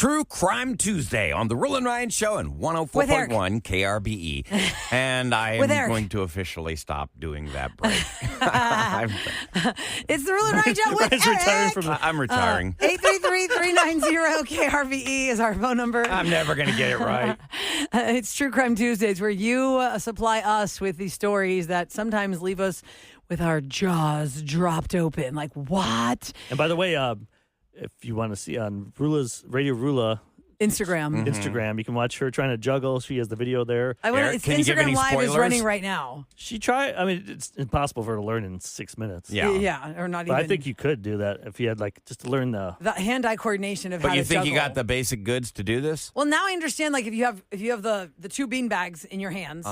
True Crime Tuesday on the Roula and Ryan Show and 104.1 KRBE. And I am going to officially stop doing that break. It's the Roula and Ryan Show with Eric. I'm retiring. 833-390-KRBE is our phone number. I'm never going to get it right. It's True Crime Tuesdays, where you supply us with these stories that sometimes leave us with our jaws dropped open. Like, what? And by the way, if you want to see on Roula's Radio Roula Instagram, you can watch her trying to juggle. She has the video there. It's Instagram Live is running right now. She tried. I mean, it's impossible for her to learn in 6 minutes. Yeah, or not but even. I think you could do that if you had just to learn the hand-eye coordination of how to juggle. But you think you got the basic goods to do this? Well, now I understand. Like if you have the two bean bags in your hands.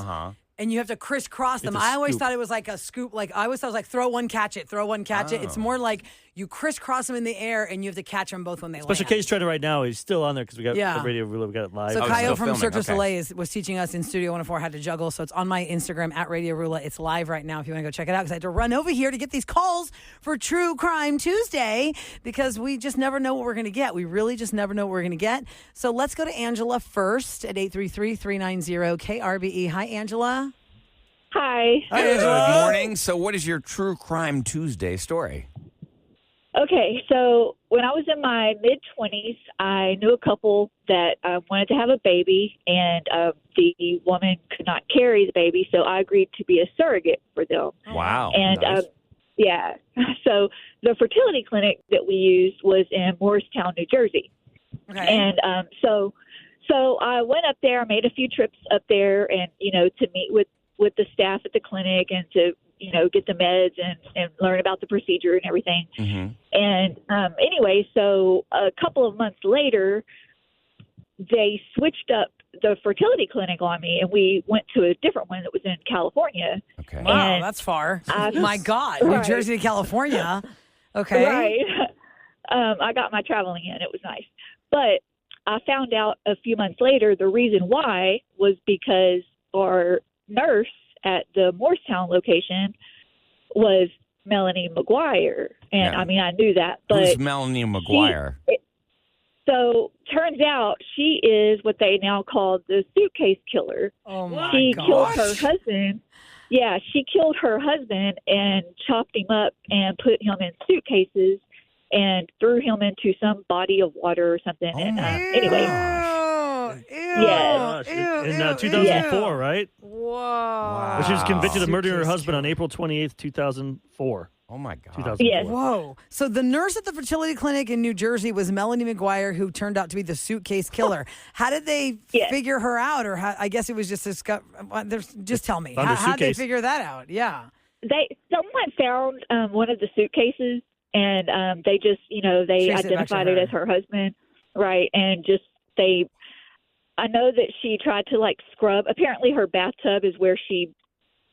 And you have to crisscross them. I always thought it was like a scoop. Like I always thought it was like throw one, catch it, throw one, catch it. It's more like you crisscross them in the air and you have to catch them both when they land. Special case trying to right now. He's still on there because we got the Radio Roula. We got it live. So Kyle from Cirque du Soleil was teaching us in Studio 104 how to juggle. So it's on my Instagram at Radio Roula. It's live right now if you want to go check it out. Because I had to run over here to get these calls for True Crime Tuesday because we just never know what we're going to get. We really just never know what we're going to get. So let's go to Angela first at 833-390-KRBE. Hi, Angela. Hi. Hi, Angela. Good morning. So what is your True Crime Tuesday story? Okay, so when I was in my mid-20s, I knew a couple that wanted to have a baby, and the woman could not carry the baby, so I agreed to be a surrogate for them. Wow. And, nice. So the fertility clinic that we used was in Morristown, New Jersey. Okay. And so I went up there, made a few trips up there, and, to meet with the staff at the clinic and to, get the meds and learn about the procedure and everything. Mm-hmm. And anyway, so a couple of months later, they switched up the fertility clinic on me, and we went to a different one that was in California. Okay. Wow, that's far. My God, New Jersey to California. Okay. Right. I got my traveling in. It was nice. But I found out a few months later the reason why was because our nurse at the Morristown location was Melanie McGuire. And I mean, I knew that, but who's Melanie McGuire? So turns out she is what they now call the suitcase killer. Oh my She gosh. killed her husband. Yeah, she killed her husband and chopped him up and put him in suitcases and threw him into some body of water or something. Anyway. Yes. In 2004, right? Whoa. Wow. She was convicted of murdering her husband on April 28th, 2004. Oh, my God. 2004. Yes. Whoa. So the nurse at the fertility clinic in New Jersey was Melanie McGuire, who turned out to be the suitcase killer. How did they figure her out? Or I guess it was just just tell me. How did they figure that out? Yeah. Someone found one of the suitcases, and they just, they identified it as her husband. Right. And just I know that she tried to scrub. Apparently her bathtub is where she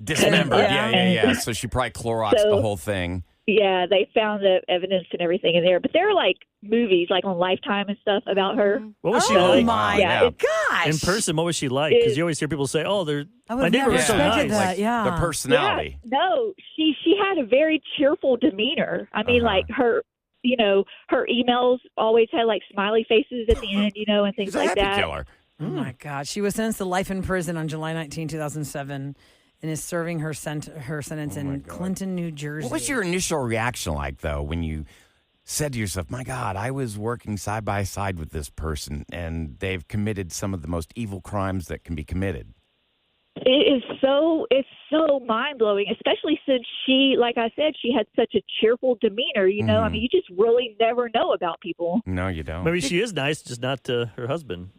dismembered. Yeah. So she probably Cloroxed the whole thing. Yeah, they found the evidence and everything in there. But there are movies on Lifetime and stuff about her. What was she like? Oh my gosh. In person, what was she like? Because you always hear people say, "Oh, my neighbor was so expected nice." that. The personality. Yeah, no, she had a very cheerful demeanor. I mean, her her emails always had smiley faces at the end, and things She's a like happy that. Killer. Oh my God. She was sentenced to life in prison on July 19, 2007 and is serving her sentence in Clinton, New Jersey. What was your initial reaction like, though, when you said to yourself, my God, I was working side by side with this person, and they've committed some of the most evil crimes that can be committed? It's so mind-blowing, especially since she, like I said, she had such a cheerful demeanor, I mean, you just really never know about people. No, you don't. Maybe she is nice, just not to her husband.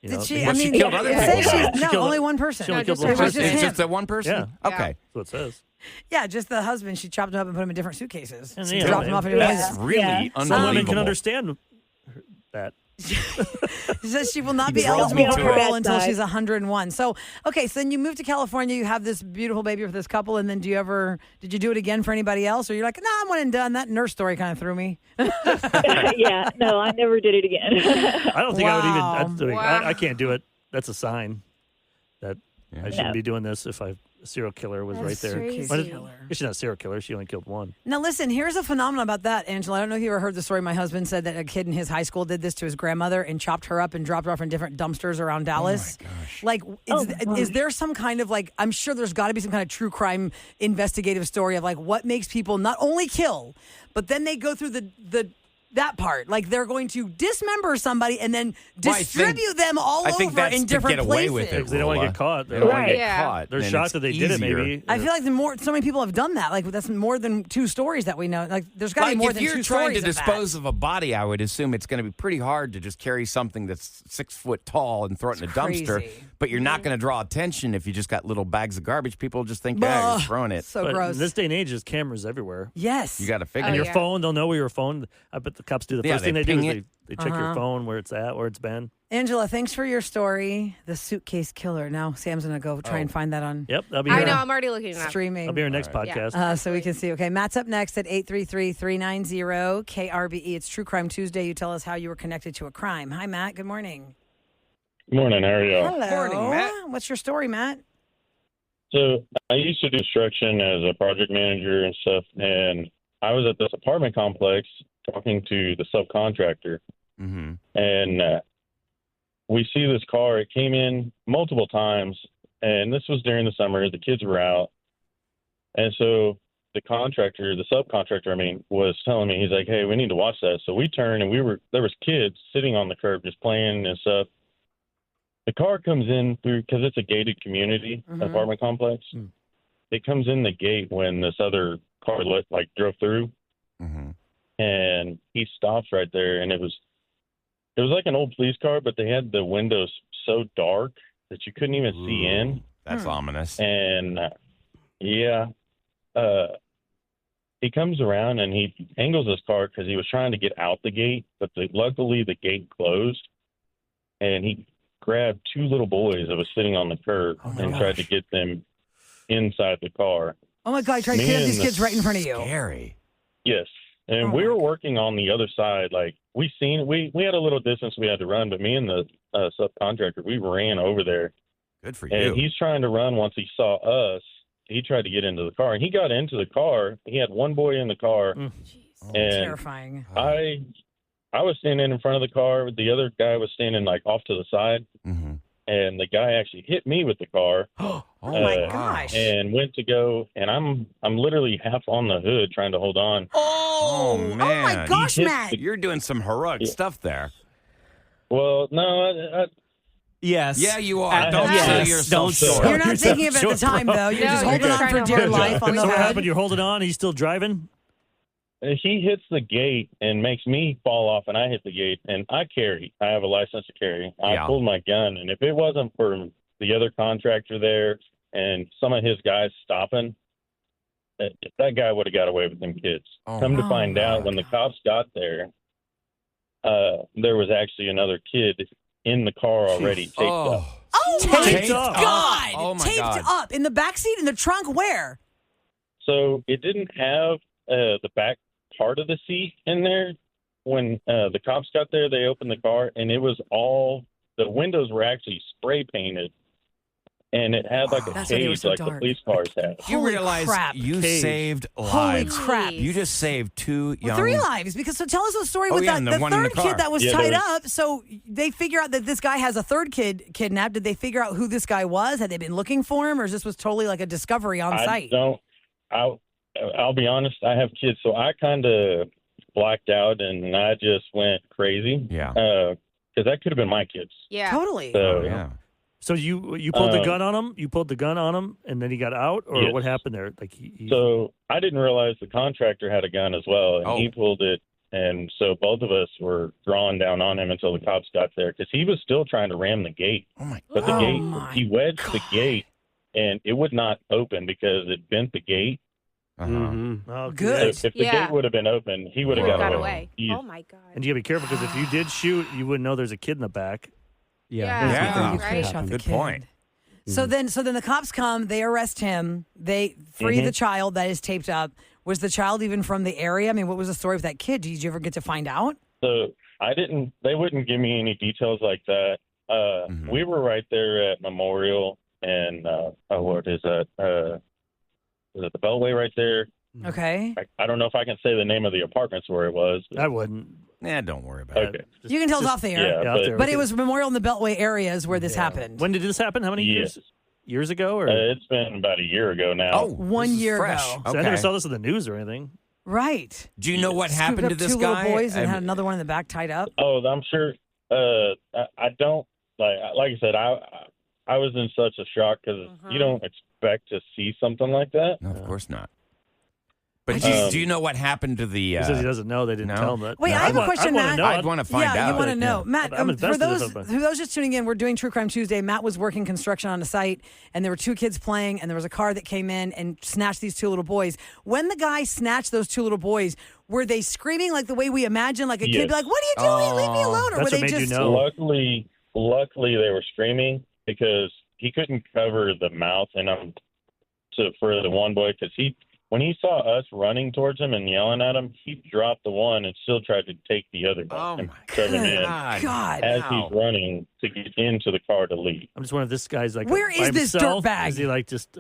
Did she? She killed other people. Only one person. She only killed one person. It's just that one person? Yeah. Okay. That's what it says. Yeah, just the husband. She chopped him up and put him in different suitcases. And She dropped him off in different That's places. really unbelievable. Some women can understand that. She says she will not be Keeps rolling eligible for to it. parole until she's 101. So, okay, so then you moved to California. You have this beautiful baby with this couple, and then did you do it again for anybody else? Or you're like, I'm one and done. That nurse story kind of threw me. Yeah, no, I never did it again. I don't think I would even. I can't do it. That's a sign that I shouldn't be doing this if I serial killer was That's right there. crazy. Well, Killer. she's not a serial killer. She only killed one. Now, listen, here's a phenomenon about that, Angela. I don't know if you ever heard the story. My husband said that a kid in his high school did this to his grandmother and chopped her up and dropped her off in different dumpsters around Dallas. Oh, my gosh. Like, is there some kind of, like, I'm sure there's got to be some kind of true crime investigative story of, like, what makes people not only kill, but then they go through that part. Like, they're going to dismember somebody and then Well, I distribute them all I think over that's in to different get away places. with it. Because they don't want to Roula. get caught. They don't want to get Yeah. caught. They're and shocked it's that they did it, easier. maybe. I feel like so many people have done that. Like, that's more than 2 stories that we know. Like, there's got to be more if than you're 2 trying stories to of that. dispose of a body, I would assume it's going to be pretty hard to just carry something that's 6 foot tall and throw it in a dumpster. crazy. But you're not going to draw attention if you just got little bags of garbage. People just think, Ugh, you're throwing it. So But gross. in this day and age, there's cameras everywhere. Yes. You got to figure Oh, And it. your yeah. phone, they'll know where your phone. I bet the cops do. The Yeah, first thing they they do ping is it. they check your phone, where it's at, where it's been. Angela, thanks for your story. The suitcase killer. Now Sam's going to go try and find that on Yep, that'll be I here. know. I'm already looking it up. streaming. That'll be our next podcast. So we can see. Okay, Matt's up next at 833-390-KRBE. It's True Crime Tuesday. You tell us how you were connected to a crime. Hi, Matt. Good morning. Good morning. How are you? Hello. Morning, Matt. What's your story, Matt? So I used to do construction as a project manager and stuff, and I was at this apartment complex talking to the subcontractor, Mm-hmm. and we see this car. It came in multiple times, and this was during the summer. The kids were out, and so the subcontractor, was telling me, he's like, "Hey, we need to watch that." So we turned, and there was kids sitting on the curb just playing and stuff. The car comes in through, because it's a gated community apartment complex. Mm. It comes in the gate when this other car drove through, Mm-hmm. and he stops right there. And it was like an old police car, but they had the windows so dark that you couldn't even see in. That's ominous. And he comes around and he angles his car because he was trying to get out the gate, but luckily the gate closed, and he grabbed 2 little boys that was sitting on the curb and tried to get them inside the car. Oh, my God. I tried to Me kidnap and these the kids right in front of you. Scary. Yes. And we were working on the other side. Like, we had a little distance we had to run, but me and the subcontractor, we ran over there. Good for And you. he's trying to run. Once he saw us, he tried to get into the car. And he got into the car. He had one boy in the car. Mm. And Terrifying. I was standing in front of the car. The other guy was standing off to the side. Mm-hmm. And the guy actually hit me with the car. Oh, my gosh. And went to go, and I'm literally half on the hood trying to hold on. Oh, man. oh my gosh, He hit Matt. You're doing some heroic stuff there. Well, no, Yes. Yeah, you are. Don't Yes. sell yourself short. You're not thinking of it at the time, though. You're No, just you're holding just on for trying to dear hold life on the So what hood. happened? You're holding on. He's still driving. he hits the gate and makes me fall off, and I hit the gate. And I carry. I have a license to carry. I Yeah. pulled my gun, and if it wasn't for the other contractor there and some of his guys stopping, that guy would have got away with them kids. Oh, Come to my find out, when the cops got there, there was actually another kid in the car already taped up. Oh, my Taped up. God. Oh, my Taped God. up. In the back seat? In the trunk? Where? So it didn't have the back part of the seat in there. When the cops got there, they opened the car, and it was the windows were actually spray painted, and it had like a That's why they were cage so like dark. the police cars have. You Holy realize crap. you Cage. saved Holy lives. crap. You just saved 2 young... 3 lives. Because so tell us the story Oh, with yeah, that and the the one in the third car. kid that was Yeah, tied there up. So they figure out that this guy has a third kid kidnapped. Did they figure out who this guy was? Had they been looking for him, or is this was totally like a discovery on site? I'll be honest. I have kids, so I kind of blacked out, and I just went crazy. Yeah. Because that could have been my kids. Yeah. Totally. So Oh, yeah. So you pulled the gun on him? You pulled the gun on him, and then he got out, or Yes. what happened there? Like he So I didn't realize the contractor had a gun as well, and Oh. he pulled it. And so both of us were drawing down on him until the cops got there, because he was still trying to ram the gate. Oh, my But the Oh, gate, my he wedged the gate, and it would not open because it bent the gate. Uh-huh. Oh, Good. If the Yeah. gate would have been open, he would have Got got away. away. Easy. Oh my God. And you gotta be careful because if you did shoot, you wouldn't know there's a kid in the back. Yeah. Yeah. You could've shot the Good kid. point. So then the cops come, they arrest him, they free the child that is taped up. Was the child even from the area? I mean, what was the story with that kid? Did you ever get to find out? So they wouldn't give me any details like that. We were right there at Memorial, in what is that? Is it the Beltway right there? Okay. I don't know if I can say the name of the apartments where it was. I wouldn't. Don't worry about it. Okay. You can tell us off the air. Yeah, out there. But it was Memorial in the Beltway areas where this happened. When did this happen? How many Yes. years ago? Or It's been about a year ago now. Oh, 1 this is year fresh. ago. So Okay. I never saw this in the news or anything. Right. Do you know what Scooped happened up to this two guy? little boys and I had mean- another one in the back tied up. Oh, I'm sure. I don't like I said. I was in such a shock because you don't expect to see something like that. No, of course not. But just- do you know what happened to the? He says he doesn't know. They didn't no. tell him that. Wait, I have a question, Matt. I'd want to find out. Yeah, you want to know. Matt, I'm for invested in those something. who those just tuning in, we're doing True Crime Tuesday. Matt was working construction on a site, and there were two kids playing, and there was a car that came in and snatched these two little boys. When the guy snatched those two little boys, were they screaming like the way we imagine, like a kid Yes. be like, "What are you doing? Leave me alone!" Or That's were they what made you just? know. Luckily, they were screaming because he couldn't cover the mouth, and for the one boy because when he saw us running towards him and yelling at him, he dropped the one and still tried to take the other one Oh and my shove him in God. as Wow. he's running to get into the car to leave. I'm just wondering if this guy's like. Where by is this himself? dirtbag? Is he like just?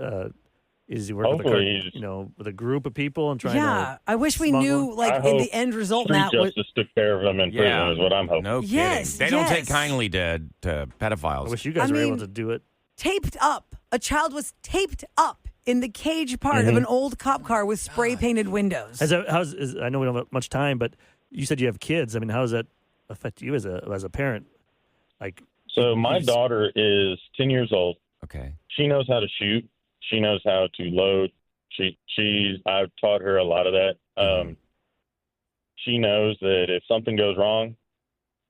Is he working with Hopefully he's- with a group of people and trying Yeah, to? I wish we smuggle knew, them? like, I in hope the end result, Street Matt. justice took care of him in prison is what I'm hoping. No kidding. Yes, They don't take yes. kindly to pedophiles. I wish you guys I were able mean- to do it. Taped up. A child was taped up in the cage part of an old cop car with spray painted windows. I know we don't have much time, but you said you have kids. I mean, how does that affect you as a parent? Like, So my daughter is 10 years old. Okay. She knows how to shoot. She knows how to load. I've taught her a lot of that. She knows that if something goes wrong,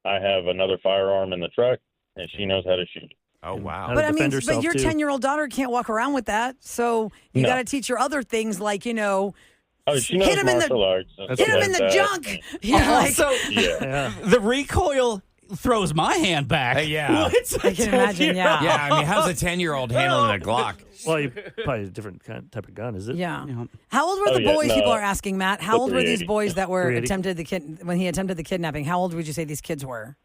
I have another firearm in the truck, and she knows how to shoot. Oh wow. How But to I mean, defend herself, but your too. 10-year-old daughter can't walk around with that. So you No. got to teach her other things like, Oh, she knows hit him in the martial arts. and hit stuff hit him in like the that. junk. Yeah, like, Also, Yeah. Yeah. the recoil throws my hand back. Yeah. What's a I can imagine, 10-year-old? Yeah, I mean, how's a 10-year-old handling a Glock? Well, you probably a different type of gun, is it? yeah. Yeah. How old were the yeah, boys? no. People are asking, Matt. How old were these 380. boys that were 380? when he attempted the kidnapping? How old would you say these kids were?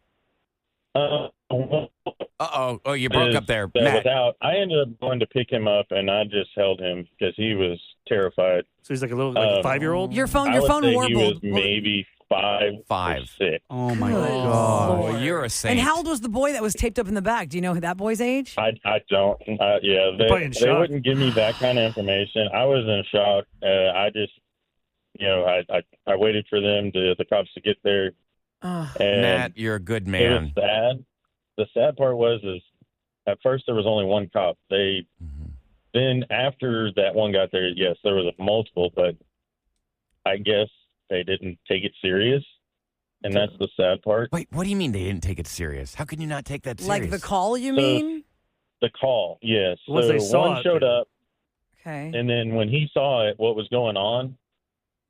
Oh, you broke up there, Matt. I ended up going to pick him up, and I just held him because he was terrified. So he's like a little like a 5-year-old. Your phone I would say he was warbled. maybe 5 5. or 6. Oh my Good God. Lord. Oh, you're a saint. And how old was the boy that was taped up in the back? Do you know that boy's age? I don't. Yeah, probably in they shock. wouldn't give me that kind of information. I was in shock. I just, I waited for the cops to get there. Ugh. And Matt, you're a good it was man. sad. The sad part is at first there was only one cop. Then after that one got there, yes, there was multiple, but I guess they didn't take it serious, and that's the sad part. Wait, what do you mean they didn't take it serious? How can you not take that serious? Like the call, you So- mean? The call, yes. Once so they saw one it, showed up, Okay. and then when he saw it, what was going on,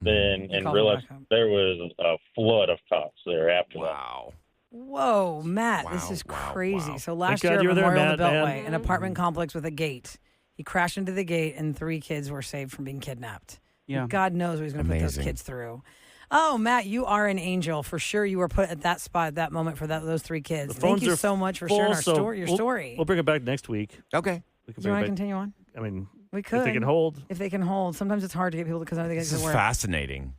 then You and called realized him back up. there was a flood of cops there after that. Wow. Whoa, Matt, this Wow, is wow, crazy. wow. So last God year, you were there, Memorial on Matt, the Beltway, man. an apartment complex with a gate. He crashed into the gate, and 3 kids were saved from being kidnapped. Yeah. God knows what he's going to put those Amazing. kids through. Oh, Matt, you are an angel. For sure, you were put at that spot at that moment for those 3 kids. The Thank phones you are so much for full, sharing so your we'll- story. We'll bring it back next week. Okay. We can Do you bring want it to back. continue on? I mean, We could. if they can hold. If they can hold. Sometimes it's hard to get people because I think This they is can work. fascinating.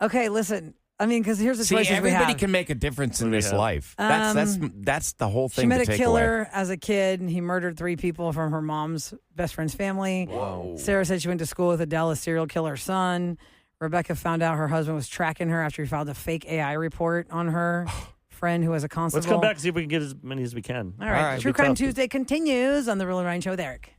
Okay, listen. I mean, because here's the See, choices we everybody have. can make a difference in What do we this have? life. That's the whole thing She met to a take killer away. as a kid, and he murdered 3 people from her mom's best friend's family. Whoa. Sarah said she went to school with Adele, a serial killer son. Rebecca found out her husband was tracking her after he filed a fake AI report on her friend who was a constable. Let's come back and see if we can get as many as we can. All right. right. True It'll be Crime tough. Tuesday continues on the Roula and Ryan Show with Eric.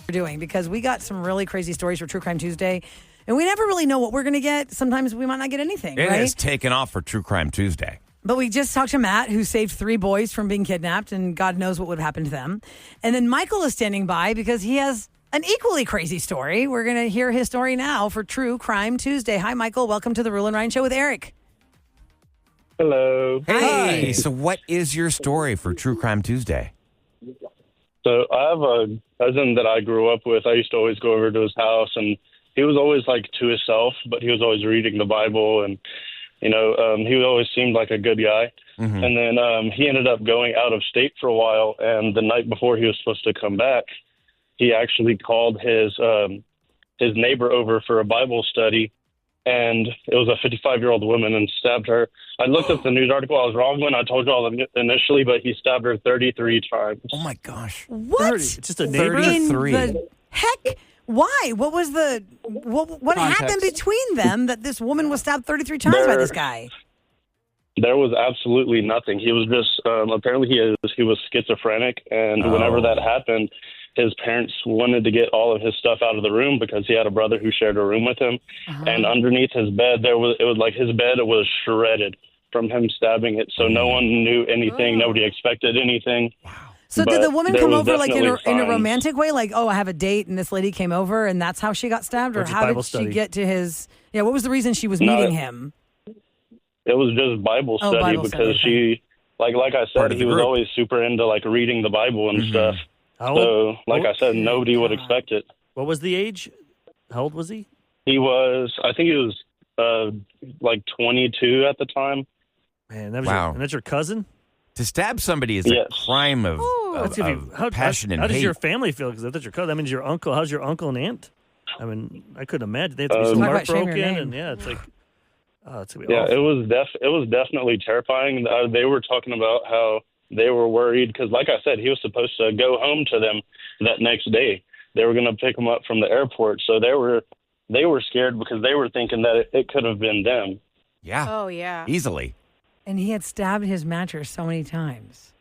We're doing because we got some really crazy stories for True Crime Tuesday, and we never really know what we're going to get. Sometimes we might not get anything, It right? has taken off for True Crime Tuesday. But we just talked to Matt, who saved 3 boys from being kidnapped, and God knows what would happen to them. And then Michael is standing by because he has an equally crazy story. We're going to hear his story now for True Crime Tuesday. Hi, Michael. Welcome to the Roula and Ryan Show with Eric. Hello. Hey, so what is your story for True Crime Tuesday? So I have a cousin that I grew up with. I used to always go over to his house, and he was always like to himself, but he was always reading the Bible. And He always seemed like a good guy. Mm-hmm. And then he ended up going out of state for a while. And the night before he was supposed to come back, he actually called his neighbor over for a Bible study. And it was a 55-year-old woman and stabbed her. I looked up the news article. I was wrong when I told you all initially, but he stabbed her 33 times. Oh, my gosh. What? It's just a neighbor? 33. In the heck? Why? What was what happened between them that this woman was stabbed 33 times by this guy? There was absolutely nothing. He was just apparently he was schizophrenic, and whenever that happened, his parents wanted to get all of his stuff out of the room because he had a brother who shared a room with him. And underneath his bed, it was like his bed was shredded from him stabbing it. So no one knew anything. Nobody expected anything. Wow. So did the woman come over like in a signs. romantic way? Like, oh, I have a date and this lady came over and that's how she got stabbed? Or Or just how Bible did study. she get to his... Yeah, what was the reason she was meeting him? It was just Bible Oh, study Bible because study, she, like I Part said, of he the was group. always super into like reading the Bible and stuff. How So, old? like I said, nobody would God. expect it. What was the age? How old was he? He was, I think he was like 22 at the time. Man, that was Wow. and that's your cousin? To stab somebody is Yes. a crime of, That's gonna be, passion and how does hate. your family feel? Because that's your cousin. That means your uncle. How's your uncle and aunt? I mean, I couldn't imagine. They have to be so Talk about shame your heartbroken. name. And yeah, it's like, oh, it's going to be Yeah, awful. it was definitely terrifying. They were talking about how they were worried because, like I said, he was supposed to go home to them that next day. They were going to pick him up from the airport, so they were scared because they were thinking that it could have been them. Yeah. Oh, yeah. Easily. And he had stabbed his mattress so many times.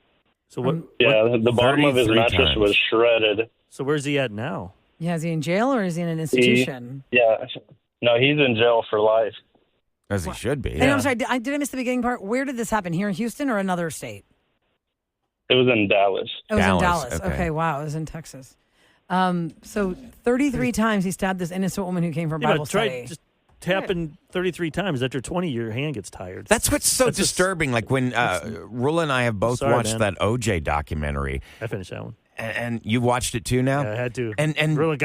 So what? Yeah, the bottom of his 33 mattress times. was shredded. So where's he at now? Yeah, is he in jail or is he in an institution? Yeah, no, he's in jail for life. As he should be. And I'm sorry, did I miss the beginning part? Where did this happen? Here in Houston or another state? It was in Dallas. It was Dallas, in Dallas. okay. Okay, wow, it was in Texas. So 33 times he stabbed this innocent woman who came from Bible try study. just tapping 33 times. After 20, your hand gets tired. That's what's so That's just- disturbing. Like when Roula and I have both Sorry, watched man. that OJ documentary, I finished that one. and you watched it too now? Yeah, I had to. And really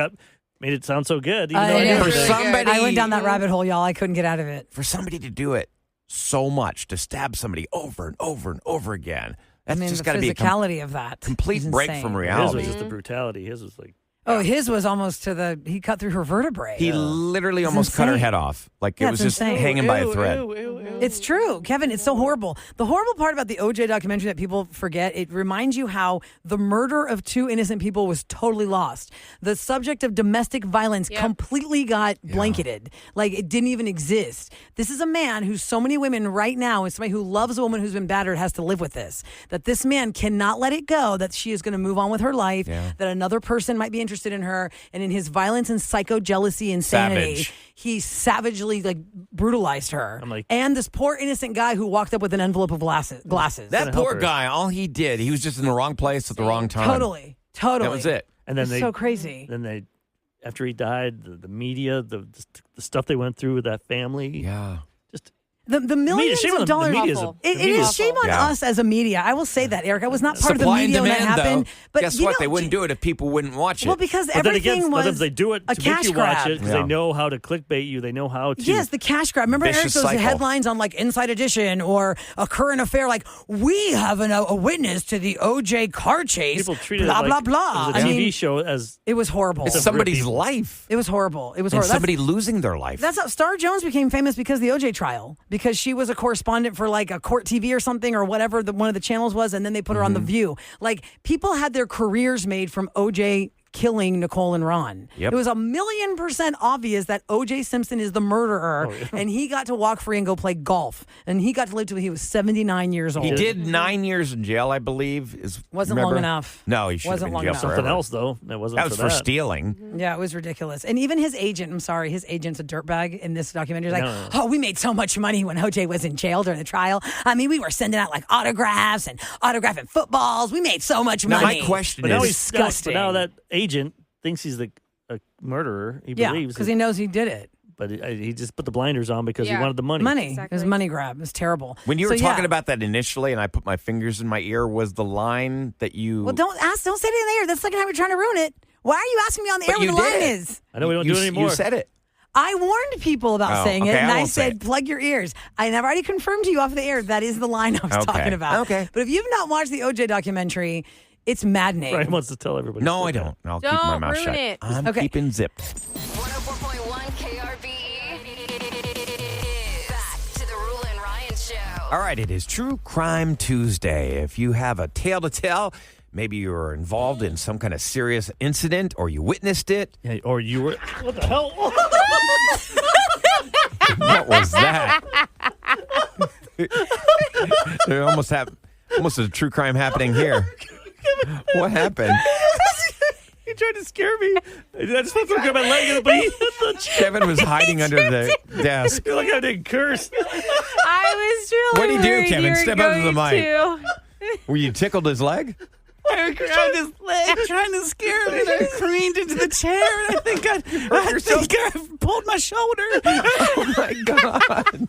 made it sound so good. Even I though I know. knew for everything. somebody, I went down that rabbit hole, y'all. I couldn't get out of it. for somebody to do it so much, to stab somebody over and over and over again, I that's mean, just the got to be a physicality of that. complete is break insane. from His reality. was just the brutality. His was like, Oh, his was almost to he cut through her vertebrae. He literally It's almost cut her insane. head off. Like Yeah, it was it's just insane. hanging by a thread. It's true, Kevin. It's so horrible. The horrible part about the OJ documentary that people forget, it reminds you how the murder of two innocent people was totally lost. The subject of domestic violence Yep. completely got blanketed. Like it didn't even exist. This is a man who so many women right now, and somebody who loves a woman who's been battered has to live with this. That this man cannot let it go, that she is going to move on with her life, that another person might be interested in her, and in his violence and psycho jealousy insanity, Savage. he savagely brutalized her. I'm like- and this poor innocent guy who walked up with an envelope of glasses. That Gonna help poor her. guy, all he did, he was just in the wrong place at the wrong time. Totally. That was it. and then It's they so crazy. Then they, after he died, the media, the stuff they went through with that family. Yeah. Just The millions shame on of the dollars. media is awful. It the media is shame on Yeah. us as a media. I will say that, Eric. I was not part Supply of and the media when that demand, happened. though. But Guess you what? know, They wouldn't do it if people wouldn't watch it. Well, because But then again, everything was sometimes they do it a to make cash you grab. watch it because Yeah. they know how to clickbait you. They know how to. Yes, the cash grab. Remember, Eric, Vicious those cycle. headlines on Inside Edition or a current affair, like we have a witness to the OJ car chase. People treated blah it blah like blah. it was a I TV mean, show as it was horrible. it's somebody's life. It was horrible. It was And horrible. somebody losing their life. That's how Star Jones became famous because of the OJ trial, because she was a correspondent for a court TV or something or whatever one of the channels was, and then they put her on The View. Like people had their careers made from OJ killing Nicole and Ron. Yep. It was 1,000,000% obvious that OJ Simpson is the murderer, and he got to walk free and go play golf, and he got to live till he was 79 years old. He did 9 years in jail, I believe. Wasn't remember? long enough. No, he should have Wasn't been long in jail enough. forever. something else though. That wasn't That was for that. stealing. Yeah, it was ridiculous. And even his agent, I'm sorry, his agent's a dirtbag in this documentary. He's like, No. oh, we made so much money when OJ was in jail during the trial. I mean, we were sending out autographs and autographing footballs. We made so much Now, money. my question But now is, he's disgusting. But now that agent thinks he's a murderer. He Yeah, believes because he knows he did it. But he just put the blinders on because he Yeah. wanted the money. Money. It was Exactly. a money grab. It was terrible. when you So, were talking yeah. about that initially and I put my fingers in my ear, was the line that you... Well, don't say it in the air. That's the second time you're trying to ruin it. Why are you asking me on the But air what you the line did. is? I know we don't you, do it anymore. You said it. I warned people about saying it, okay, and I I won't say said, it. plug your ears. I've already confirmed to you off the air that is the line I was Okay. talking about. Okay. But if you've not watched the OJ documentary, it's maddening. Brian wants to tell everybody. No, I don't. I'll keep my Don't mouth ruin shut. it. I'm Okay. keeping zipped. 104.1 KRBE. Back to the Roula and Ryan Show. All right, it is True Crime Tuesday. If you have a tale to tell, maybe you were involved in some kind of serious incident or you witnessed it. Yeah, or you were. What the hell? What was that? There almost a true crime happening here. What happened? He tried to scare me. I just felt like my leg, but he hit the chair. Kevin was hiding under the desk. I feel like I didn't curse. I was truly What'd he do, worried Kevin? you were Step up to the going mic. to. Were you tickled his leg? I grabbed his leg, trying to scare him, and I careened into the chair, and I think I pulled my shoulder. Oh my God.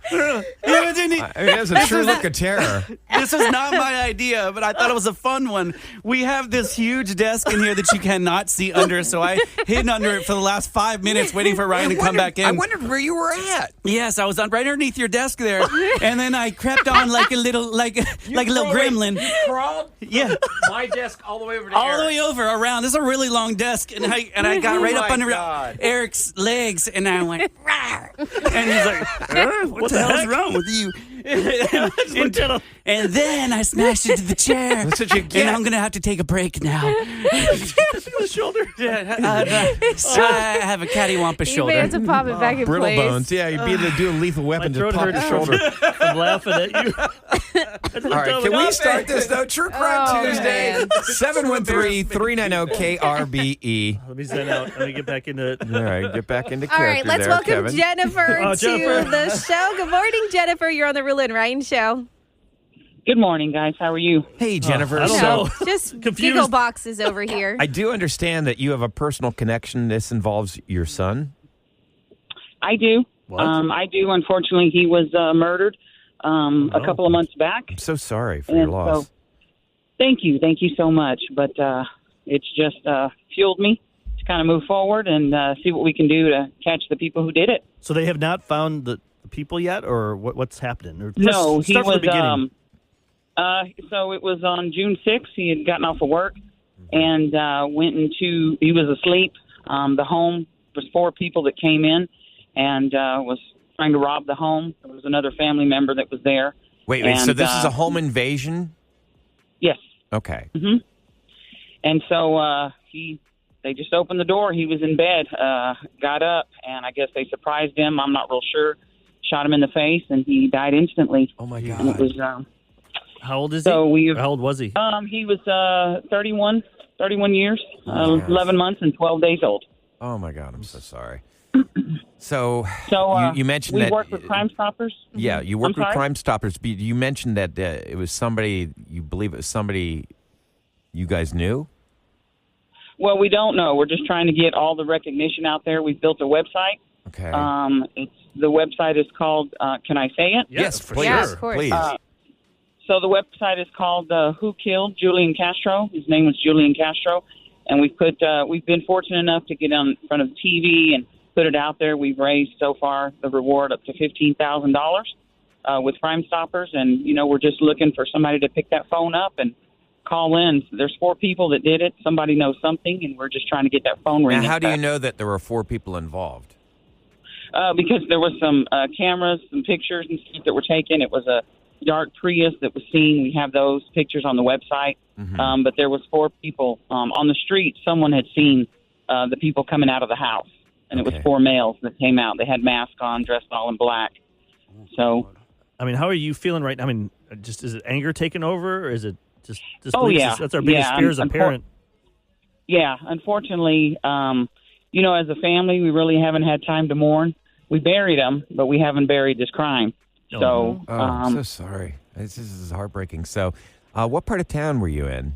It was a true look of terror. This was not my idea, but I thought it was a fun one. We have this huge desk in here that you cannot see under, so I hid under it for the last 5 minutes waiting for Ryan to come back in. I wondered where you were at. Yes, I was right underneath your desk there, and then I crept on like a little gremlin. You crawled Yeah. my desk all the way over to All the Eric. way over around. This is a really long desk, and I got right up my under God. Eric's legs, and I went, "Rawr." And he's like, "What the hell is wrong with you?" And then I smashed into the chair, That's what you get. and I'm gonna have to take a break now. The shoulder. So I have a cattywampus You may have shoulder. to pop it back in Brittle place. bones. Yeah, you'd be able to do a lethal weapon My to throat pop hurts the shoulder. from laughing at you. All right, can we start this though? True Crime Oh, Tuesday, man. 713-390-KRBE. Let me zen out. Let me get back into it. All right, get back into All character right, let's there, welcome Kevin. Jennifer Oh, to Jennifer. the show. Good morning, Jennifer. You're on the Roula and Ryan Show. Good morning, guys. How are you? Hey, Jennifer. I don't so know. Just Confused. giggle boxes over here. I do understand that you have a personal connection. This involves your son. I do. What? I do. Unfortunately, he was murdered a couple of months back. I'm so sorry for your And loss. so, thank you so much. But it's just fueled me to kind of move forward and see what we can do to catch the people who did it. So they have not found the people yet, or what's happening? Or No, first, he start from was. the beginning. So it was on June 6th. He had gotten off of work and went into. He was asleep. The home was 4 people that came in and was trying to rob the home. There was another family member that was there. Wait, and, so this is a home invasion? Yes. Okay. Mm-hmm. And so they just opened the door. He was in bed, got up, and I guess they surprised him. I'm not real sure. Shot him in the face, and he died instantly. Oh, my And it God. was. How old is So he? we. How old was he? He was 31 years, Oh, gosh. 11 months, and 12 days old. Oh, my God. I'm so sorry. So, So you mentioned we that. work with Crime Stoppers. Yeah, you I'm work with sorry? Crime Stoppers. But you mentioned that it was somebody, you believe it was somebody you guys knew? Well, we don't know. We're just trying to get all the recognition out there. We've built a website. Okay. The website is called. Can I say it? yes, for please. Yeah, of course. Please. So the website is called Who Killed Julian Castro. His name was Julian Castro, and we've been fortunate enough to get on front of TV and put it out there. We've raised so far the reward up to $15,000 with Crime Stoppers, and we're just looking for somebody to pick that phone up and call in. There's 4 people that did it. Somebody knows something, and we're just trying to get that phone Now, ringing. how do you know that there were 4 people involved? Because there was some cameras, some pictures and stuff that were taken. It was a dark Prius that was seen. We have those pictures on the website. Mm-hmm. But there was 4 people on the street. Someone had seen the people coming out of the house, and it Okay. was 4 males that came out. They had masks on, dressed all in black. So, I mean, how are you feeling right now? I mean, just is it anger taking over, or is it just Oh, disbelief? yeah. That's our biggest Yeah, fear as a I'm- parent. yeah, unfortunately, as a family, we really haven't had time to mourn. We buried him, but we haven't buried this crime. Oh. So, Oh, I'm so sorry. This is heartbreaking. So, what part of town were you in?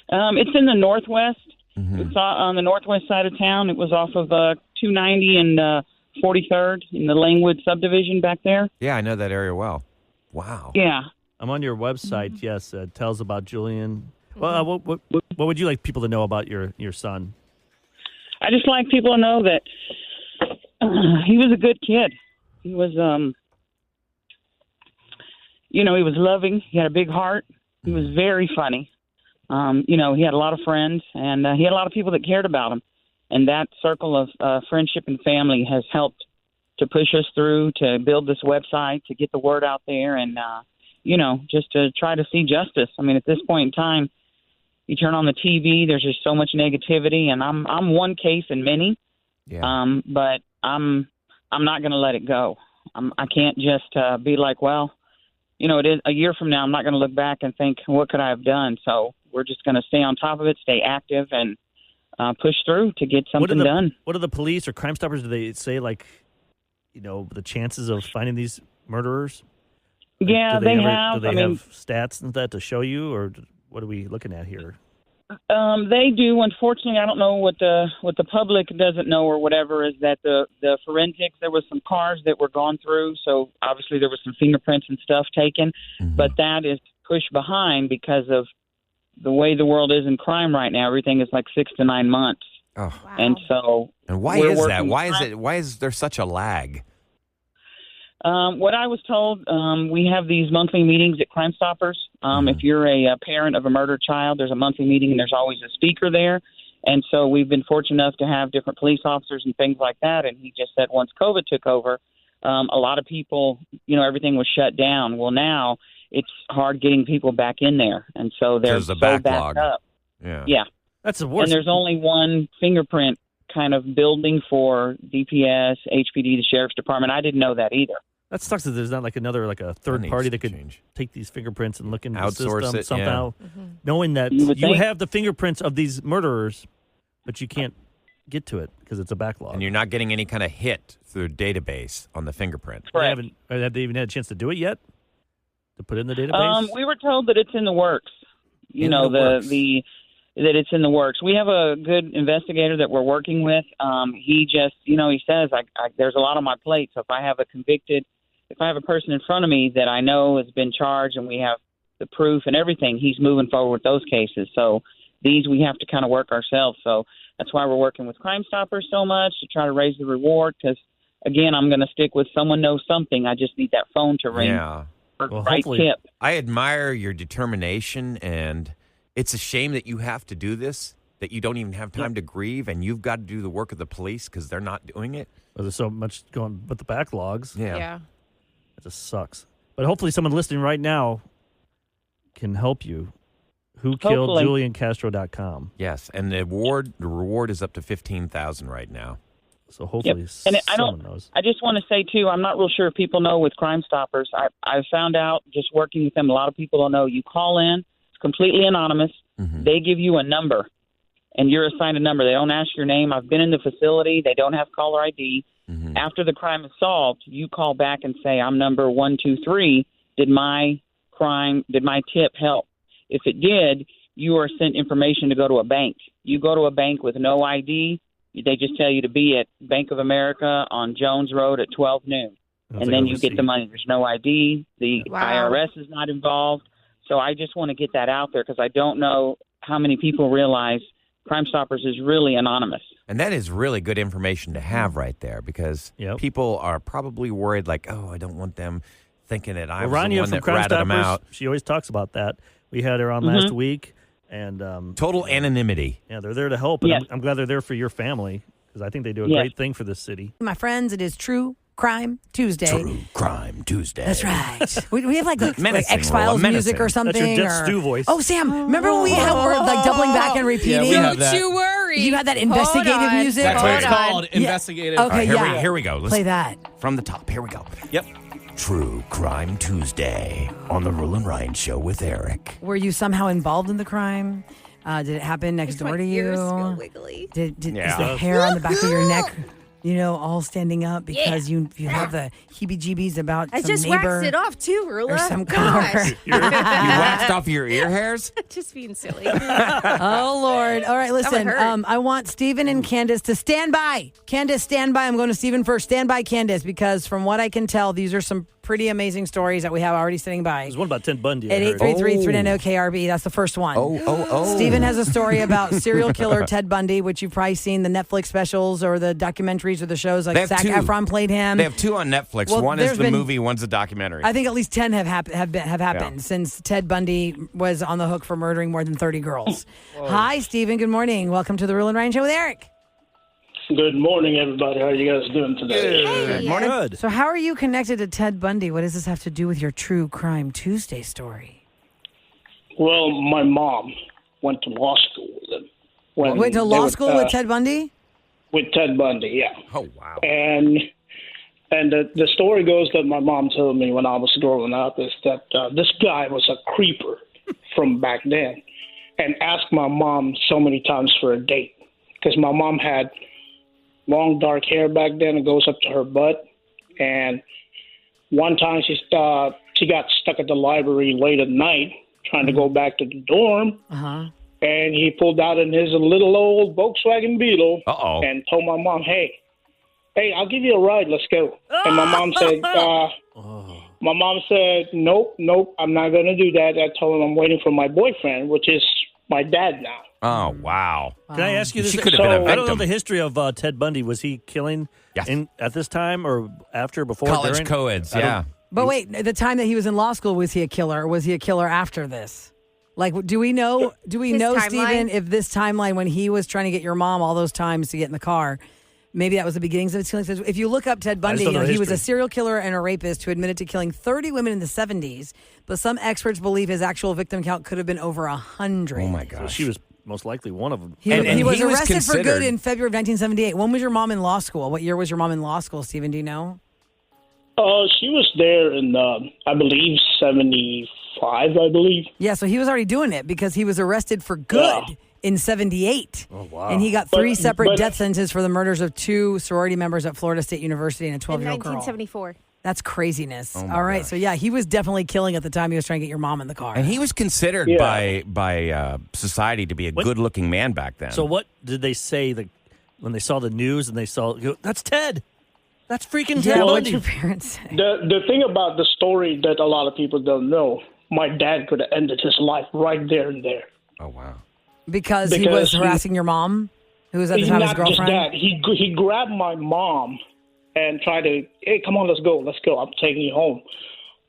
it's in the Northwest. Mm-hmm. It's on the northwest side of town. It was off of 290 and 43rd in the Langwood subdivision back there. Yeah, I know that area well. Wow. Yeah. I'm on your website. Yes, it tells about Julian. Well, what would you like people to know about your son? I just like people to know that he was a good kid. He was, he was loving. He had a big heart. He was very funny. He had a lot of friends, and he had a lot of people that cared about him. And that circle of friendship and family has helped to push us through, to build this website, to get the word out there, and, just to try to see justice. I mean, at this point in time, you turn on the TV, there's just so much negativity, and I'm one case in many, but I'm not going to let it go. I can't just be like, well, it is a year from now, I'm not going to look back and think, what could I have done? So we're just going to stay on top of it, stay active, and push through to get something done. What do the police or Crime Stoppers, do they say, like, the chances of finding these murderers? Yeah, do they have. Do they have stats and that to show you, or what are we looking at here? They do. Unfortunately, I don't know what the public doesn't know or whatever is that the forensics, there was some cars that were gone through, so obviously there was some fingerprints and stuff taken, but that is pushed behind because of the way the world is in crime right now. Everything is like 6 to 9 months. Oh. Wow. And why is that? Why is there such a lag? What I was told, we have these monthly meetings at Crime Stoppers. If you're a parent of a murdered child, there's a monthly meeting and there's always a speaker there. And so we've been fortunate enough to have different police officers and things like that. And he just said once COVID took over, a lot of people, everything was shut down. Well, now it's hard getting people back in there. And so they're so backed up. Yeah. That's the worst. And there's only one fingerprint kind of building for DPS, HPD, the Sheriff's Department. I didn't know that either. That sucks that there's not like a third party that could take these fingerprints and look into the system somehow, knowing that you have the fingerprints of these murderers, but you can't get to it because it's a backlog. And you're not getting any kind of hit through database on the fingerprint. Correct. Have they even had a chance to do it yet? To put it in the database? We were told that it's in the works. That it's in the works. We have a good investigator that we're working with. He just, he says, there's a lot on my plate. So if I have a person in front of me that I know has been charged and we have the proof and everything, he's moving forward with those cases. So these we have to kind of work ourselves. So that's why we're working with Crime Stoppers so much, to try to raise the reward. Because, again, I'm going to stick with someone knows something. I just need that phone to ring. Yeah. Right tip. I admire your determination, and it's a shame that you have to do this, that you don't even have time to grieve, and you've got to do the work of the police because they're not doing it. Well, there's so much going with the backlogs. Yeah. It just sucks. But hopefully someone listening right now can help you. WhoKilledJulianCastro.com. Yes, and the reward is up to $15,000 right now. So hopefully someone knows. I just want to say, too, I'm not real sure if people know with Crime Stoppers. I found out just working with them, a lot of people don't know. You call in, it's completely anonymous. Mm-hmm. They give you a number, and you're assigned a number. They don't ask your name. I've been in the facility. They don't have caller ID. Mm-hmm. After the crime is solved, you call back and say, I'm number 123. Did my tip help? If it did, you are sent information to go to a bank. You go to a bank with no ID. They just tell you to be at Bank of America on Jones Road at 12 noon. And then you get the money. There's no ID. The IRS is not involved. So I just want to get that out there because I don't know how many people realize Crime Stoppers is really anonymous. And that is really good information to have right there because people are probably worried like, oh, I don't want them thinking that I was the one that ratted them out. She always talks about that. We had her on last week. And total anonymity. Yeah, they're there to help. And I'm glad they're there for your family because I think they do a great thing for this city. My friends, it is True Crime Tuesday. True Crime Tuesday. That's right. we have like X-Files music or something. That's your Jet Stu voice. Oh, Sam, remember when we were like doubling back and repeating? Don't you worry. You had that investigative music? That's what it's called, investigative. Okay, here we go. Let's play that. From the top, here we go. Yep. True Crime Tuesday on the Roula and Ryan Show with Eric. Were you somehow involved in the crime? Did it happen next door to you? Ears go wiggly. Is the hair on the back of your neck, all standing up because you have the heebie-jeebies about I some just neighbor waxed it off too, Roula. or some Gosh. You waxed off your ear hairs? Just being silly. Oh, Lord. All right, listen. I want Stephen and Candace to stand by. Candace, stand by. I'm going to Stephen first. Stand by, Candace, because from what I can tell, these are some pretty amazing stories that we have already sitting by. There's one about Ted Bundy. At 833-390-KRB. That's the first one. Steven has a story about serial killer Ted Bundy, which you've probably seen the Netflix specials or the documentaries or the shows. Like Zac Efron played him. They have 2 on Netflix. Well, one is the movie, one's a documentary. I think at least 10 have happened since Ted Bundy was on the hook for murdering more than 30 girls. Hi, Steven. Good morning. Welcome to the Roula and Ryan Show with Eric. Good morning, everybody. How are you guys doing today? Good morning. Good. So how are you connected to Ted Bundy? What does this have to do with your True Crime Tuesday story? Well, my mom went to law school with him. Went to law school with Ted Bundy? With Ted Bundy, yeah. Oh, wow. And the story goes that my mom told me when I was growing up is that this guy was a creeper from back then and asked my mom so many times for a date because my mom had long dark hair back then. It goes up to her butt. And one time she got stuck at the library late at night trying to go back to the dorm. And he pulled out in his little old Volkswagen Beetle and told my mom, hey, I'll give you a ride. Let's go. And my mom said, nope, I'm not going to do that. I told him I'm waiting for my boyfriend, which is my dad now. Oh, wow. Can I ask you this? She could have been a victim. I don't know the history of Ted Bundy. Was he killing at this time or after, before? College during? co-eds, yeah. But wait, the time that he was in law school, was he a killer or was he a killer after this? Like, do we know, Steven, if this timeline when he was trying to get your mom all those times to get in the car, maybe that was the beginnings of his killing? If you look up Ted Bundy, he was a serial killer and a rapist who admitted to killing 30 women in the 70s, but some experts believe his actual victim count could have been over 100. Oh, my gosh. So she was most likely one of them. He was arrested for good in February of 1978. When was your mom in law school? What year was your mom in law school, Steven? Do you know? She was there in, I believe, 75, I believe. Yeah, so he was already doing it because he was arrested for good in 78. Oh, wow. And he got 3 separate death sentences for the murders of 2 sorority members at Florida State University and a 12-year-old girl. 1974. That's craziness. Oh, all right, gosh. so yeah, he was definitely killing at the time he was trying to get your mom in the car. And he was considered by society to be a good-looking man back then. So what did they say when they saw the news and they saw, that's Ted? That's freaking Ted Bundy. Bundy. What'd your parents say? The thing about the story that a lot of people don't know, my dad could have ended his life right there and there. Oh, wow. Because he was harassing your mom, who was at the time his girlfriend? Not just that. He grabbed my mom and tried to, hey, come on, let's go. I'm taking you home.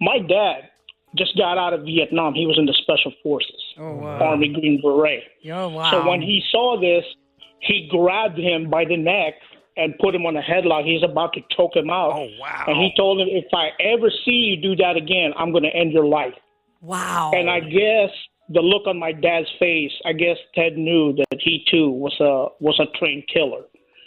My dad just got out of Vietnam. He was in the Special Forces, Army Green Beret. Oh, wow. So when he saw this, he grabbed him by the neck and put him on a headlock. He's about to choke him out. Oh, wow. And he told him, if I ever see you do that again, I'm going to end your life. Wow. And I guess the look on my dad's face, I guess Ted knew that he, too, was a trained killer.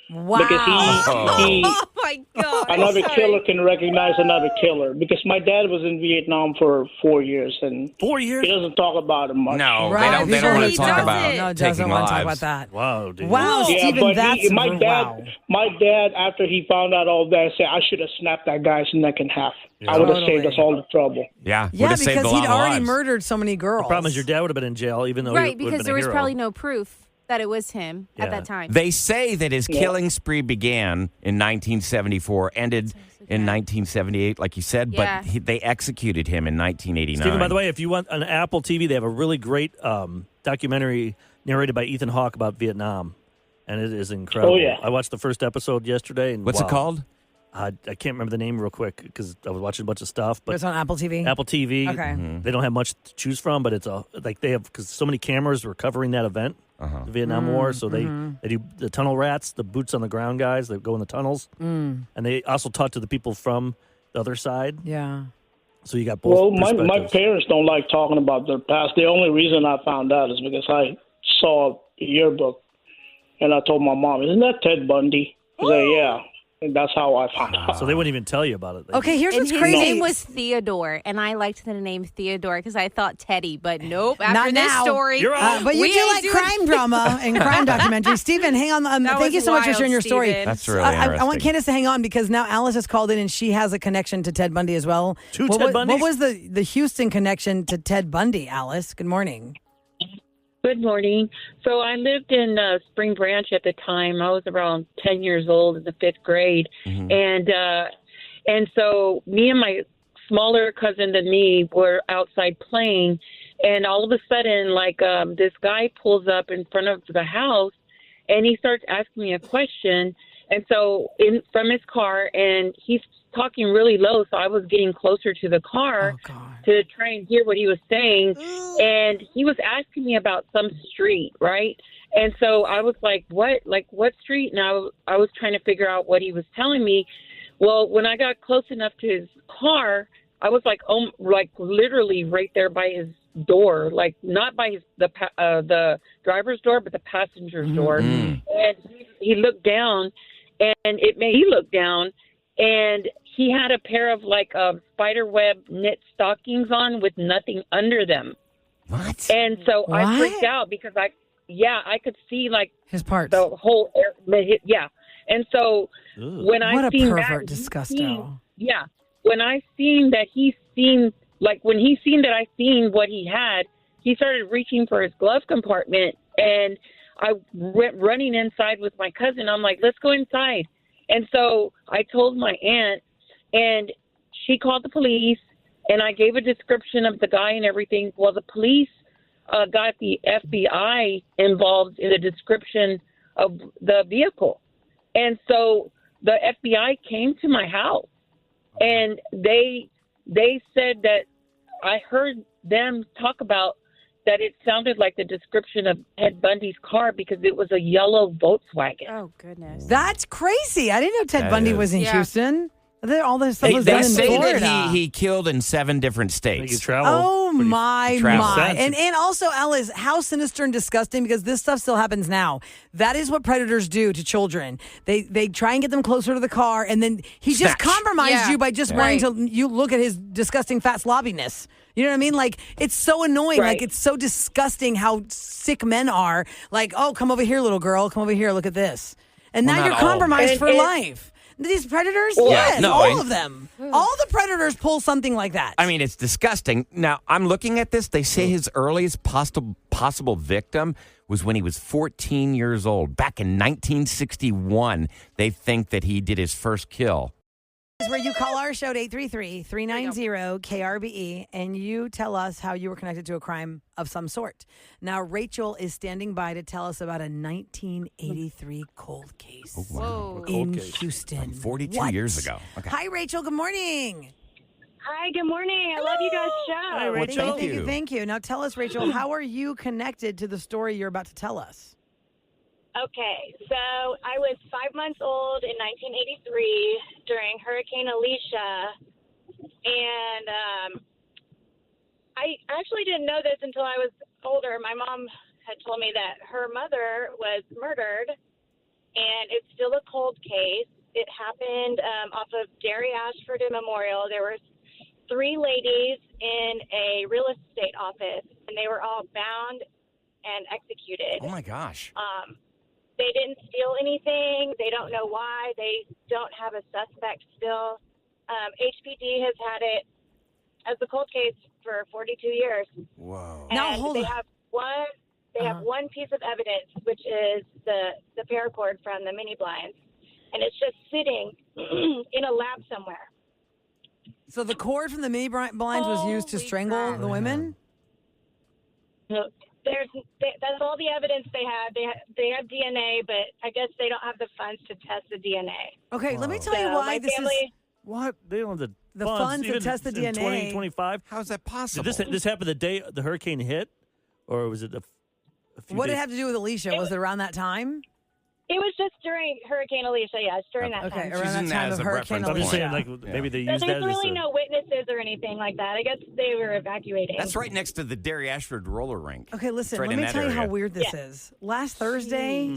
Wow. Because he Oh my God. another killer can recognize another killer. Because my dad was in Vietnam for 4 years, and 4 years? he doesn't talk about it much. No, Right. they don't want He to talk doesn't. about No, taking doesn't want to talk lives. about that. Wow, dude. Wow, Yeah, Steven, but that's my wow. dad, after he found out all that, said, I should have snapped that guy's neck in half. I would have saved us all the trouble. Yeah, Yeah, would have saved because a lot he'd of already lives. murdered so many girls. The problem is your dad would have been in jail, even though Right, he would have because been there a was hero. probably no proof that it was him at that time. They say that his killing spree began in 1974, ended in 1978, like you said, Yeah. but they executed him in 1989. Steven, by the way, if you want an Apple TV, they have a really great documentary narrated by Ethan Hawke about Vietnam, and it is incredible. Oh, yeah. I watched the first episode yesterday. And What's it wow. called? I can't remember the name real quick because I was watching a bunch of stuff. But But it's on Apple TV? Apple TV, Okay. they don't have much to choose from, but it's they have, because so many cameras were covering that event, the Vietnam War. So they do the tunnel rats, the boots on the ground guys that go in the tunnels, and they also talk to the people from the other side. Yeah. So you got both. Well, my perspectives. parents don't like talking about their past. The only reason I found out is because I saw a yearbook, and I told my mom, isn't that Ted Bundy? She said, yeah. And that's how I found out. So they wouldn't even tell you about it. Okay, here's And what's his crazy. name was Theodore, and I liked the name Theodore because I thought Teddy, but nope. After Not this now. story, You're on. But you we do ain't like doing- crime drama and crime documentaries. Steven, hang on. That Thank you was so much for wild, sharing your story. Steven. That's really I interesting. want Candace to hang on because now Alice has called in and she has a connection to Ted Bundy as well. To what, Ted Bundy? What was the Houston connection to Ted Bundy, Alice? Good morning. Good morning. So I lived in Spring Branch at the time. I was around 10 years old in the 5th grade. And so me and my smaller cousin than me were outside playing, and all of a sudden, like, this guy pulls up in front of the house, and he starts asking me a question. And so from his car, and he's talking really low, so I was getting closer to the car to try and hear what he was saying. And he was asking me about some street, right? And so I was like, what? Like, what street? And I was trying to figure out what he was telling me. Well, when I got close enough to his car, I was like, literally right there by his door, like not by the driver's door, but the passenger's door. And he looked down, and it made me look down, and he had a pair of spider web knit stockings on with nothing under them. What? And so I freaked out because I could see his parts, the whole yeah. And so when what I a seen pervert, that, disgusting. when I seen that when he seen that I seen what he had, he started reaching for his glove compartment, and I went running inside with my cousin. I'm like, let's go inside. And so I told my aunt, and she called the police, and I gave a description of the guy and everything. Well, the police got the FBI involved in the description of the vehicle. And so the FBI came to my house, and they said that I heard them talk about that it sounded like the description of Ted Bundy's car because it was a yellow Volkswagen. Oh, goodness. That's crazy. I didn't know Ted Bundy was in Houston. All this stuff was they done in say Florida. that he killed in 7 different states. Oh, my. And also, Ellis, how sinister and disgusting, because this stuff still happens now. That is what predators do to children. They try and get them closer to the car, and then he just compromised you by just wanting to you look at his disgusting fat slobbiness. You know what I mean? Like, it's so annoying. Like, it's so disgusting how sick men are. Like, oh, come over here, little girl. Come over here. Look at this. And now you're compromised for life. These predators? Yes, all of them. All the predators pull something like that. I mean, it's disgusting. Now, I'm looking at this. They say his earliest possible victim was when he was 14 years old. Back in 1961, they think that he did his first kill. This is where you call our show at 833-390-KRBE, and you tell us how you were connected to a crime of some sort. Now, Rachel is standing by to tell us about a 1983 cold case in Houston. 42 years ago. Okay. Hi, Rachel. Good morning. Hi, good morning. I love you guys' show. Hi, Rachel. Thank you. Now, tell us, Rachel, how are you connected to the story you're about to tell us? Okay, so I was 5 months old in 1983 during Hurricane Alicia, and I actually didn't know this until I was older. My mom had told me that her mother was murdered, and it's still a cold case. It happened off of Dairy Ashford and Memorial. There were 3 ladies in a real estate office, and they were all bound and executed. Oh, my gosh. They didn't steal anything. They don't know why. They don't have a suspect still. HPD has had it as a cold case for 42 years. Whoa. And they have one piece of evidence, which is the paracord from the mini blinds. And it's just sitting in a lab somewhere. So the cord from the mini blinds was used to strangle the women? That's all the evidence they have. They have DNA, but I guess they don't have the funds to test the DNA. Okay, let me tell you why this is. What? They don't have the funds to test the DNA. 2025? How is that possible? Did this happened the day the hurricane hit, or was it a few What days? did it have to do with Alicia? Was it around that time? It was just during Hurricane Alicia, yes, during that time. Around that time of Hurricane Alicia. I'm just saying, maybe they used that There's as really no witnesses or anything like that. I guess they were evacuating. That's right next to the Dairy Ashford roller rink. Okay, listen, right let in me that tell you how area. weird this is. Last Thursday,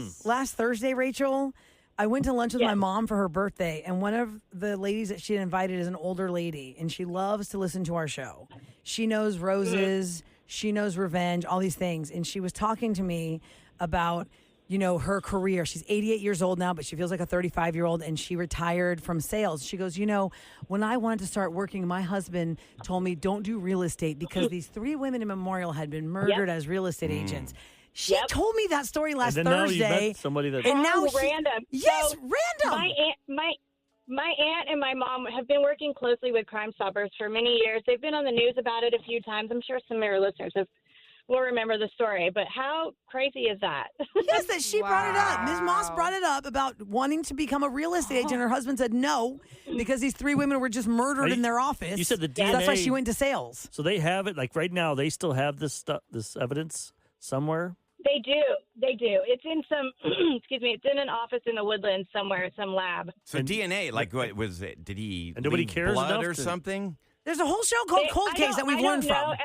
Rachel, I went to lunch with my mom for her birthday, and one of the ladies that she had invited is an older lady, and she loves to listen to our show. She knows roses, she knows revenge, all these things, and she was talking to me about her career. She's 88 years old now, but she feels like a 35-year-old, and she retired from sales. She goes, when I wanted to start working, my husband told me, don't do real estate because these 3 women in Memorial had been murdered as real estate agents. She told me that story last and then Thursday. Now you met somebody that... And now random. Yes, so random. My aunt and my mom have been working closely with Crime Stoppers for many years. They've been on the news about it a few times. I'm sure some of your listeners will remember the story. But how crazy is that? Yes, that she brought it up. Ms. Moss brought it up about wanting to become a real estate agent. Her husband said no because these 3 women were just murdered in their office. You said the DNA. So that's why she went to sales. So they have it. Like right now, they still have this evidence somewhere. They do. It's in some, excuse me, it's in an office in the Woodlands somewhere, some lab. So DNA, like what was it? Did he and nobody leave cares blood or to... something? There's a whole show called Cold Case that we've learned from.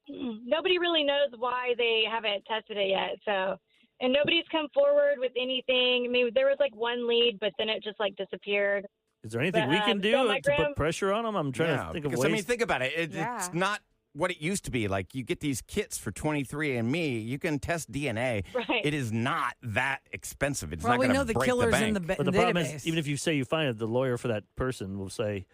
Nobody really knows why they haven't tested it yet. So, and nobody's come forward with anything. I mean, there was like one lead, but then it just like disappeared. Is there anything we can do to put pressure on them? I'm trying to think of ways. I mean, think about it. It's not what it used to be. Like you get these kits for 23andMe, you can test DNA. Right. It is not that expensive. It's well, not we going know to the break killer's the bank. in the But the problem is, even if you say you find it, the lawyer for that person will say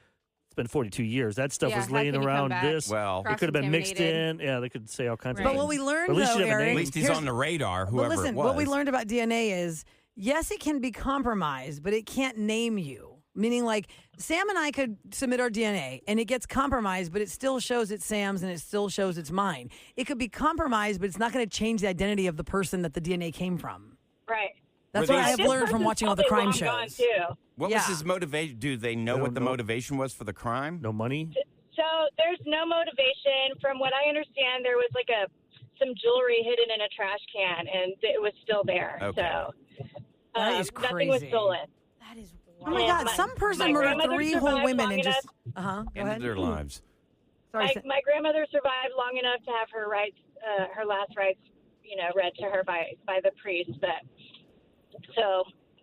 it's been 42 years. That stuff was laying around this. Well, it could have been mixed in. Yeah, they could say all kinds of things. But what we learned, at least though, you have a Eric, name. At least he's on the radar, whoever but listen, it was. what we learned about DNA is, yes, it can be compromised, but it can't name you. Meaning, like, Sam and I could submit our DNA, and it gets compromised, but it still shows it's Sam's, and it still shows it's mine. It could be compromised, but it's not going to change the identity of the person that the DNA came from. Right. That's what I have learned from watching all the crime shows. What was his motivation? Do they know what the motivation was for the crime? No money? So there's no motivation. From what I understand, there was like some jewelry hidden in a trash can, and it was still there. Okay. So That is nothing was crazy. stolen. That is Oh my God! Some person murdered 3 whole women and just go Ended ahead. their lives. Sorry, My grandmother survived long enough to have her rights, her last rights, read to her by the priest. But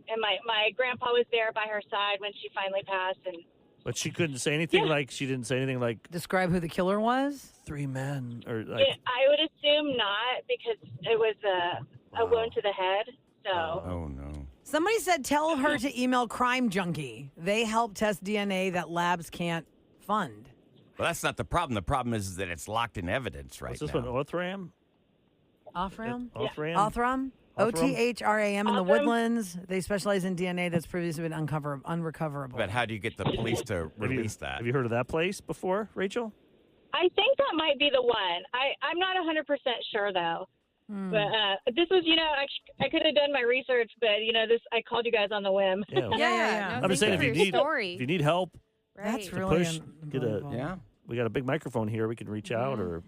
and my grandpa was there by her side when she finally passed, and. But she couldn't say anything she didn't say anything like describe who the killer was. 3 men or like. I would assume not because it was a wound to the head. So. Oh no. Somebody said tell her to email Crime Junkie. They help test DNA that labs can't fund. Well, that's not the problem. The problem is that it's locked in evidence right What's this now. one? Othram? Othram? Othram? Othram? OTHRAM in the Woodlands. They specialize in DNA that's previously been unrecoverable. But how do you get the police to release that? Have you heard of that place before, Rachel? I think that might be the one. I'm not 100% sure, though. But this was, I could have done my research, but, I called you guys on the whim. Yeah. I'm just saying, if you need help, that's to really push, we got a big microphone here. We can reach out, or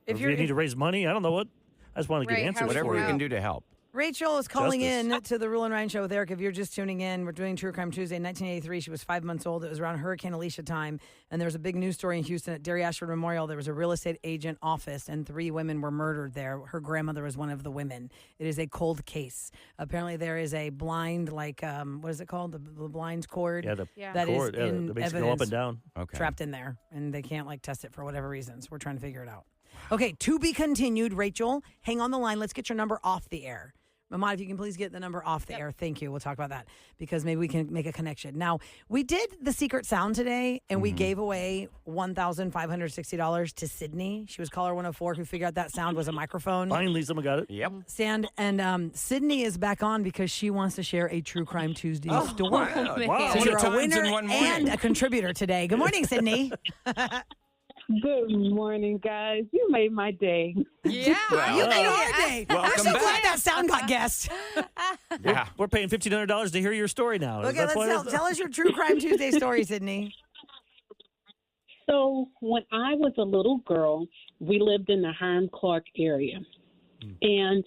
if you need to raise money, I don't know what. I just want to get answers. Whatever we can do to help. Rachel is calling in to the Roula and Ryan Show with Eric. If you're just tuning in, we're doing True Crime Tuesday. In 1983, she was 5 months old. It was around Hurricane Alicia time. And there was a big news story in Houston at Dairy Ashford Memorial. There was a real estate agent office, and 3 women were murdered there. Her grandmother was one of the women. It is a cold case. Apparently, there is a blind, what is it called? The blinds cord? That cord, is in that makes it evidence go up and down. Trapped in there. And they can't, test it for whatever reasons. We're trying to figure it out. Okay, to be continued. Rachel, hang on the line. Let's get your number off the air. Mamad, if you can please get the number off the air. Thank you. We'll talk about that because maybe we can make a connection. Now, we did the secret sound today, and we gave away $1,560 to Sydney. She was caller 104 who figured out that sound was a microphone. Finally, someone got it. Yep. And Sydney is back on because she wants to share a True Crime Tuesday story. Wow. So you're a winner and a contributor today. Good morning, Sydney. Good morning, guys. You made my day. Yeah, you made our day. Welcome I'm so back. glad that sound got guessed. Yeah, we're paying $1,500 to hear your story now. Okay, tell us your True Crime Tuesday story, Sydney. So when I was a little girl, we lived in the Hiram-Clark area. And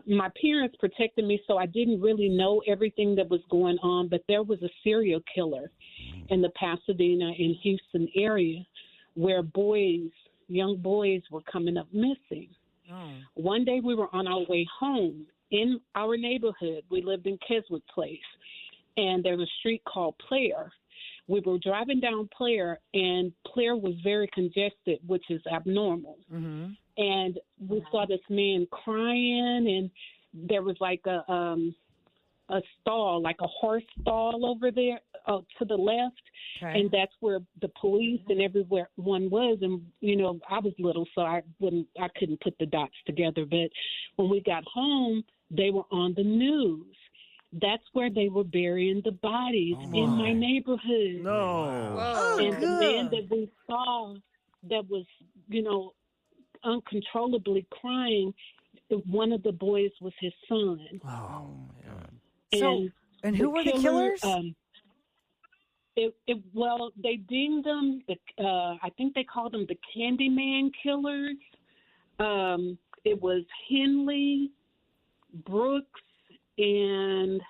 my parents protected me, so I didn't really know everything that was going on. But there was a serial killer in the Pasadena and Houston area where young boys were coming up missing. One day we were on our way home in our neighborhood. We lived in Keswick Place, and there was a street called Player. We were driving down Player, and Player was very congested, which is abnormal. And we saw this man crying, and there was like a stall, like a horse stall over there to the left. Okay. And that's where the police and everyone was. And, I was little, so I couldn't put the dots together. But when we got home, they were on the news. that's where they were burying the bodies in my neighborhood. No. And the man that we saw that was, uncontrollably crying, one of the boys was his son. Oh, man. And who were the killers? Well, they deemed them, I think they called them the Candyman killers. It was Henley, Brooks, and...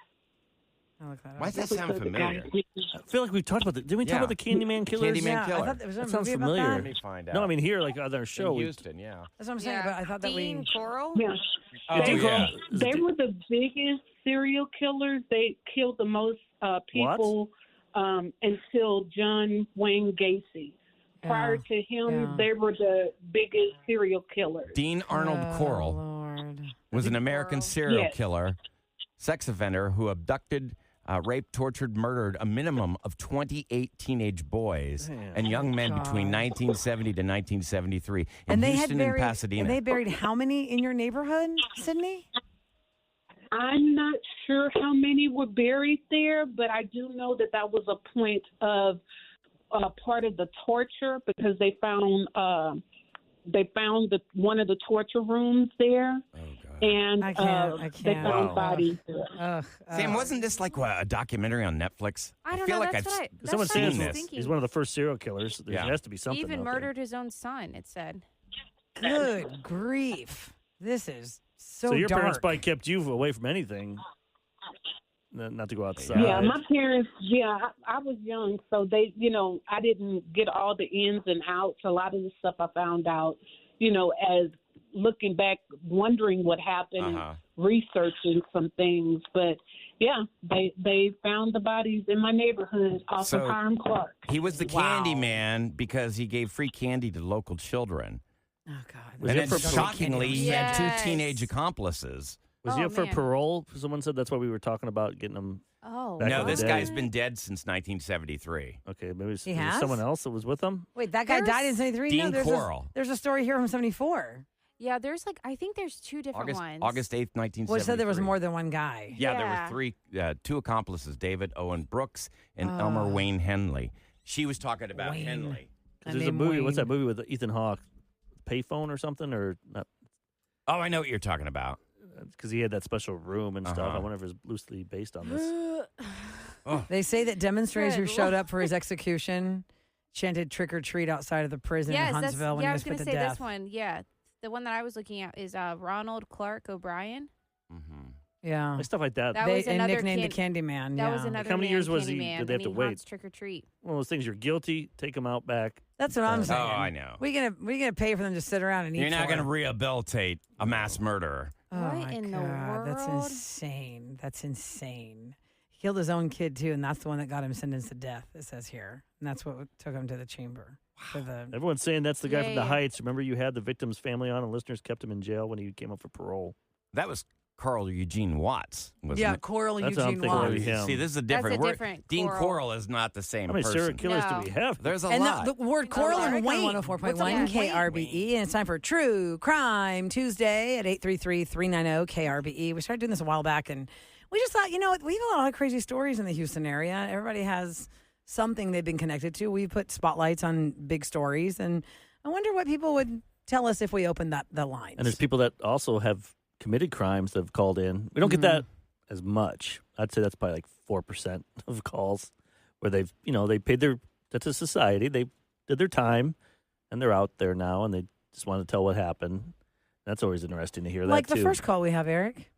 Why does that sound familiar? I feel like we've talked about that. Didn't we talk about the Candyman killers? Candyman killer. I thought there was a That sounds movie about familiar. that. Let me find out. No, I mean here, like on our show. In Houston, yeah. That's what I'm saying. But I thought that Dean Coral? Yeah. Oh, yeah. They were the biggest serial killers. They killed the most people until John Wayne Gacy. Prior to him, they were the biggest serial killers. Dean Arnold Coral was an American serial killer, sex offender who abducted, raped, tortured, murdered a minimum of 28 teenage boys and young men between 1970 to 1973 in Houston and Pasadena. And they buried how many in your neighborhood, Sydney? I'm not sure how many were buried there, but I do know that was a point of part of the torture because they found one of the torture rooms there. Oh, God. And I can't. they found bodies there. Sam, wasn't this like a documentary on Netflix? I don't feel know. like Someone seen says this. he's one of the first serial killers. There has to be He something. even out murdered his own son, it said. Good grief. This is So your dark. parents probably kept you away from anything. Not to go outside. Yeah, my parents, I was young, so they, I didn't get all the ins and outs. A lot of the stuff I found out, as looking back, wondering what happened and researching some things. But, yeah, they found the bodies in my neighborhood off of Hiram Clark. He was the candy man because he gave free candy to local children. Oh, God. And then shockingly, he had two teenage accomplices. Was he up for parole? Someone said that's why we were talking about getting him. Oh, no, this guy's been dead since 1973. Okay, maybe He has? someone else that was with him. Wait, that guy died in 73? Dean Coral. There's a story here from 74. Yeah, I think there's two different ones. August 8th, 1973. Well, it said there was more than one guy. Yeah, there were two accomplices, David Owen Brooks and Elmer Wayne Henley. She was talking about Henley. There's a movie. What's that movie with Ethan Hawke? Payphone or something? Or not? Oh, I know what you're talking about. Because he had that special room and stuff. I wonder if it's loosely based on this. They say that demonstrators who showed up for his execution chanted "Trick or Treat" outside of the prison in Huntsville when he was put to death. I was going to say this one. Yeah, the one that I was looking at is Ronald Clark O'Brien. Yeah, Like stuff like that. They nicknamed the Candyman. That was another. How many years was he? Candyman, Did they have to and wait? haunts Trick or Treat. One of those things. You're guilty. Take him out back. That's what I'm saying. Oh, I know. We gonna pay for them to sit around and eat. You're not going to rehabilitate a mass murderer. Oh my in the God, that's world? insane. That's insane. He killed his own kid too, and that's the one that got him sentenced to death. It says here, and that's what took him to the chamber. Everyone's saying that's the guy from the Yeah. Heights. Remember, you had the victim's family on, and listeners kept him in jail when he came up for parole. That was Carl Eugene Watts, wasn't Yeah, it? Coral That's what I'm Eugene thinking of Watts. him. See, this is a That's different. a we're- different Dean Coral. Coral is not the same How many person. serial killers No. do we have? There's a And lot. the word Coral and Wayne. 104.1 KRBE. And it's time for True Crime Tuesday at 833-390 KRBE. We started doing this a while back, and we just thought, we have a lot of crazy stories in the Houston area. Everybody has something they've been connected to. We put spotlights on big stories, and I wonder what people would tell us if we opened the lines. And there's people that also have committed crimes that have called in. We don't get that as much. I'd say that's probably like 4% of calls where they've, they paid their debt to society. They did their time, and they're out there now, and they just want to tell what happened. That's always interesting to hear. Like that the too. first call we have, Eric.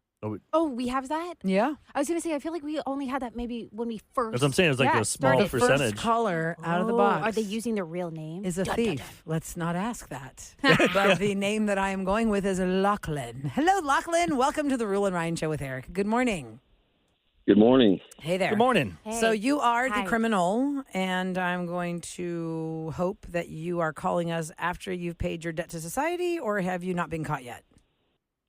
Oh, we have that? Yeah. I was going to say, I feel like we only had that maybe when we first. That's what I'm saying. It's like a small The percentage. first caller out of the box Are they using their real name? is a thief. Let's not ask that. But the name that I am going with is Lachlan. Hello, Lachlan. Welcome to the Roula and Ryan Show with Eric. Good morning. Good morning. Hey there. Good morning. So you are Hi. the criminal, and I'm going to hope that you are calling us after you've paid your debt to society, or have you not been caught yet?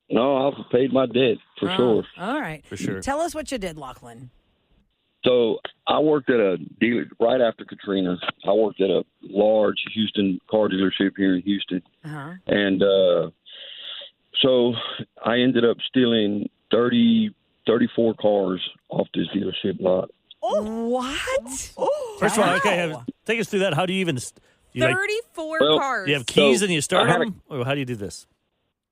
No, I've paid my debt for sure. All right. For sure. Tell us what you did, Lachlan. So I worked at a dealer right after Katrina. I worked at a large Houston car dealership here in Houston. Uh-huh. And so I ended up stealing $35 34 cars off this dealership lot. Oh, what? First of all, okay, take us through that. How do you even... 34 cars. You have keys and you start them? Or how do you do this?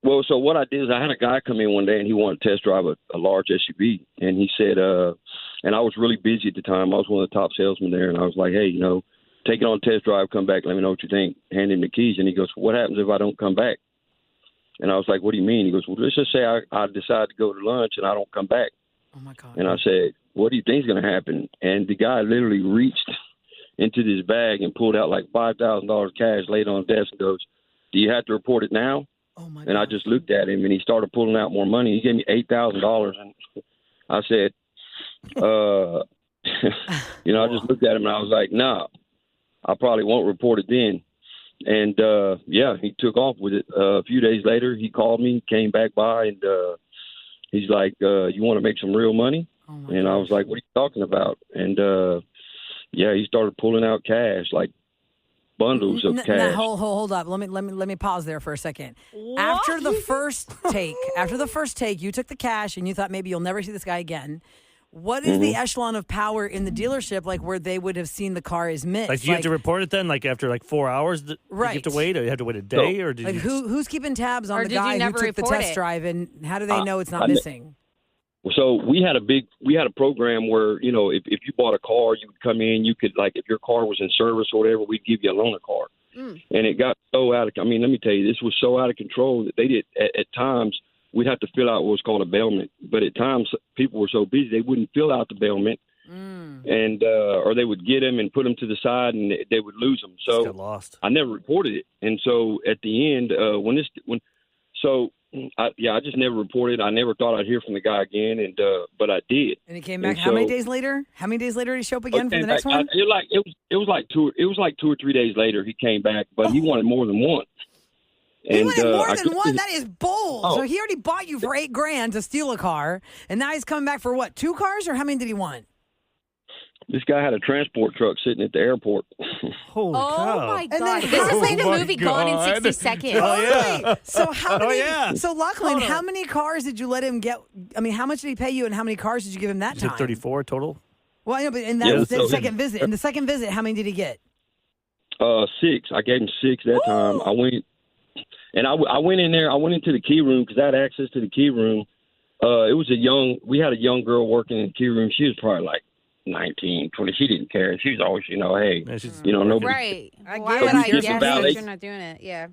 Well, so what I did is I had a guy come in one day and he wanted to test drive a large SUV. And he said, and I was really busy at the time. I was one of the top salesmen there. And I was like, hey, take it on a test drive, come back, let me know what you think. Hand him the keys. And he goes, what happens if I don't come back? And I was like, what do you mean? He goes, well, let's just say I decide to go to lunch and I don't come back. Oh, my God. And I said, what do you think is going to happen? And the guy literally reached into this bag and pulled out like $5,000 cash, laid on the desk and goes, do you have to report it now? Oh my and I just looked at him and he started pulling out more money. He gave me $8,000. And I said, I just looked at him and I was like, nah, I probably won't report it then. And, he took off with it. A few days later, he called me, came back by, and he's like, you want to make some real money? And I was like, what are you talking about? And, he started pulling out cash, like bundles of cash. Now, hold up. Let me pause there for a second. What? After the first take, you took the cash and you thought maybe you'll never see this guy again. What is the echelon of power in the dealership, like where they would have seen the car is missed? Like, do you have to report it then? Like after 4 hours, right? You have to wait, or you have to wait a day, or did who's keeping tabs on the guy who took the test drive, and how do they know it's not missing? So we had a program where, if you bought a car, you would come in, you could, like, if your car was in service or whatever, we'd give you a loaner car. And it got so let me tell you, this was so out of control that they did, at times, we'd have to fill out what's called a bailment. But at times, people were so busy, they wouldn't fill out the bailment. And or they would get them and put them to the side, and they would lose them. So lost. I never reported it. And so at the end, I just never reported. I never thought I'd hear from the guy again, and but I did. And he came back. How many days later? How many days later did he show up again for the next one? It was like 2 or 3 days later he came back, but he wanted more than one. He wanted more than one. That is bold. So he already bought you for $8,000 to steal a car, and now he's coming back for what? 2 cars, or how many did he want? This guy had a transport truck sitting at the airport. Holy cow. My God. This is like the movie Gone in 60 Seconds. Oh, yeah. So how many? So Lachlan, how many cars did you let him get? I mean, how much did he pay you, and how many cars did you give him that time? 34 total. Well, but in that second visit, in the second visit, how many did he get? 6. I gave him 6 that time. I went, and I went in there. I went into the key room because I had access to the key room. We had a young girl working in the key room. She was probably like 19, 20. She didn't care. She was always, nobody. Right. Why would I guess that you're not doing it? Yeah.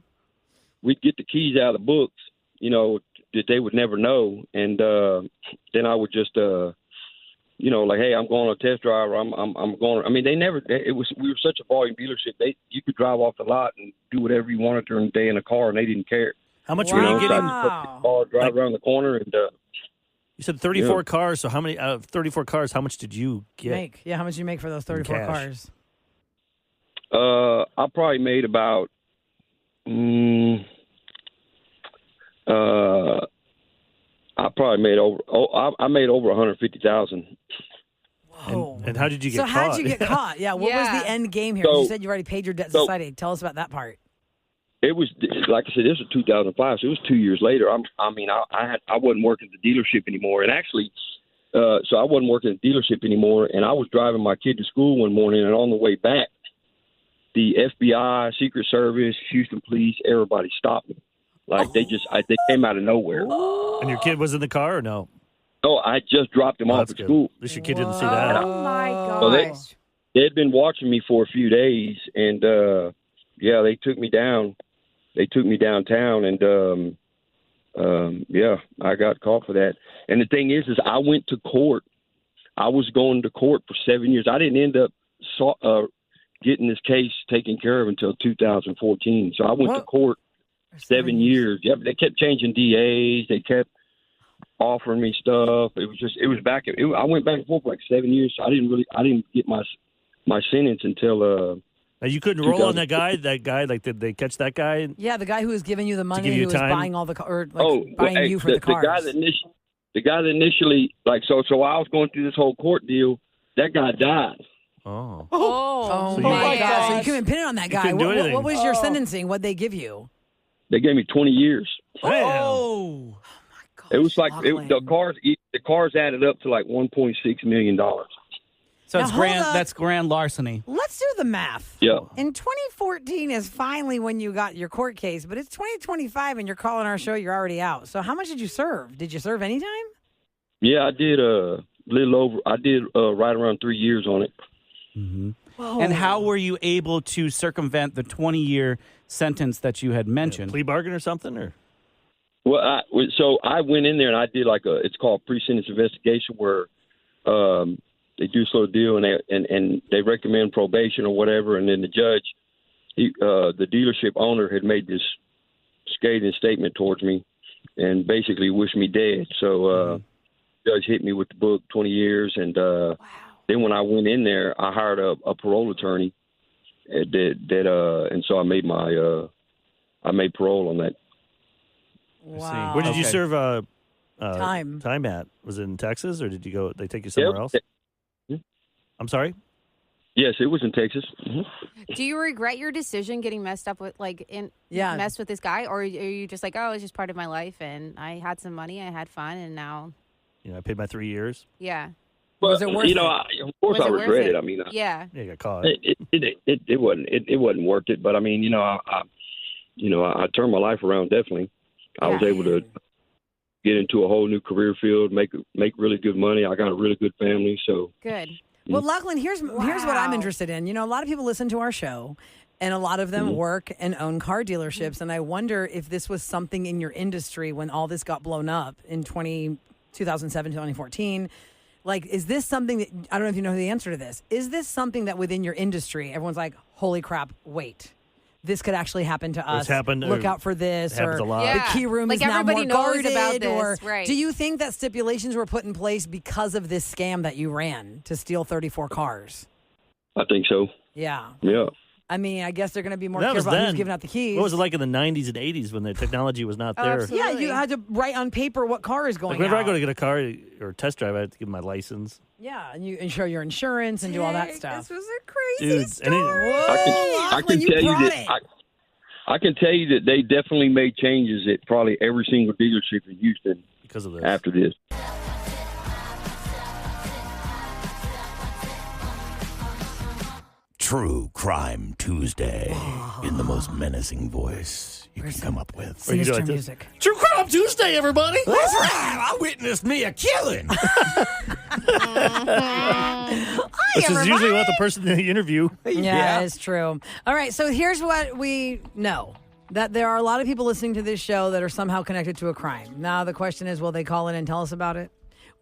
We'd get the keys out of the books, that they would never know, and then I would just, like, hey, I'm going on a test drive. Or I'm going. I mean, they never. We were such a volume dealership. You could drive off the lot and do whatever you wanted during the day in a car, and they didn't care. How much were you getting? Drive around the corner and. You said 34 cars, so how many out of 34 cars, how much did you get? Yeah, how much did you make for those 34 cars? I probably made about I made over 150,000. Whoa. And how did you get caught? So how did you get caught? Yeah, what was the end game here? You said you already paid your debt to society. Tell us about that part. It was, like I said, this was 2005, so it was 2 years later. I wasn't working at the dealership anymore, and actually, so I wasn't working at the dealership anymore, and I was driving my kid to school one morning, and on the way back, the FBI, Secret Service, Houston Police, everybody stopped me. Like they came out of nowhere. And your kid was in the car or no? No, I just dropped him off at school. At least your kid didn't see that. Oh my gosh! So they had been watching me for a few days, and they took me down. They took me downtown, and I got caught for that. And the thing is I went to court. I was going to court for 7 years. I didn't end up getting this case taken care of until 2014. So I went to court 7 years. Yeah, they kept changing DAs. They kept offering me stuff. It was back. I went back and forth for like 7 years. So I didn't get my sentence until. Now you couldn't roll on that guy. Like, did they catch that guy? Yeah, the guy who was giving you the money, who was buying all the buying you for the cars. The guy that initially, like, so I was going through this whole court deal. That guy died. Oh my God! So you couldn't pin it on that guy. What was your sentencing? What'd they give you? They gave me 20 years. Oh my God! It was like the cars added up to like $1.6 million. So Now, it's hold up. that's grand larceny. Let's do the math. Yeah. In 2014 is finally when you got your court case, but it's 2025 and you're calling our show, you're already out. So how much did you serve? Did you serve any time? Yeah, I did a little over. I did right around 3 years on it. Mm-hmm. And how were you able to circumvent the 20-year sentence that you had mentioned? Plea bargain or something, or? Well, so I went in there and I did it's called pre-sentence investigation, where they do sort of deal and they recommend probation or whatever, and then the judge, the dealership owner, had made this scathing statement towards me and basically wished me dead. So judge hit me with the book, 20 years, and then when I went in there, I hired a parole attorney and so I made I made parole on that. Wow. Where did you serve time at? Was it in Texas, or did you go? They take you somewhere else? I'm sorry. Yes, it was in Texas. Do you regret your decision getting messed up with, messed with this guy, or are you just like, oh, it's just part of my life, and I had some money, I had fun, and now, I paid my 3 years. Yeah. Well, was it worth it? Of course, I regret it. I mean, yeah, you got caught. It wasn't worth it. But I mean, I turned my life around. Definitely, I was able to get into a whole new career field, make really good money. I got a really good family. So good. Well, Lachlan, here's what I'm interested in. A lot of people listen to our show, and a lot of them work and own car dealerships. And I wonder if this was something in your industry when all this got blown up in 2007, 2014. Like, is this something that, I don't know if you know the answer to this. Is this something that within your industry, everyone's like, holy crap, wait. This could actually happen to us. Look out for this. Happens a lot. The key room like is now more everybody knows guarded. about this. Or right. do you think that stipulations were put in place because of this scam that you ran to steal 34 cars? I think so. Yeah. Yeah. I mean, I guess they're going to be more That careful was about who's then. giving out the keys. What was it like in the 90s and 80s when the technology was not there? Yeah, you had to write on paper what car is going Like whenever out. I go to get a car or test drive, I have to give my license. Yeah, and you show your insurance and do all that stuff. This was a crazy Dude, story. I can tell you that. I can tell you that they definitely made changes at probably every single dealership in Houston because of this. After this. True Crime Tuesday in the most menacing voice you can come up with. Sinister music. True Crime Tuesday, everybody. That's right. I witnessed me a killing. Which is usually what the person in the interview. Yeah, it's true. All right, so here's what we know. That there are a lot of people listening to this show that are somehow connected to a crime. Now, the question is, will they call in and tell us about it?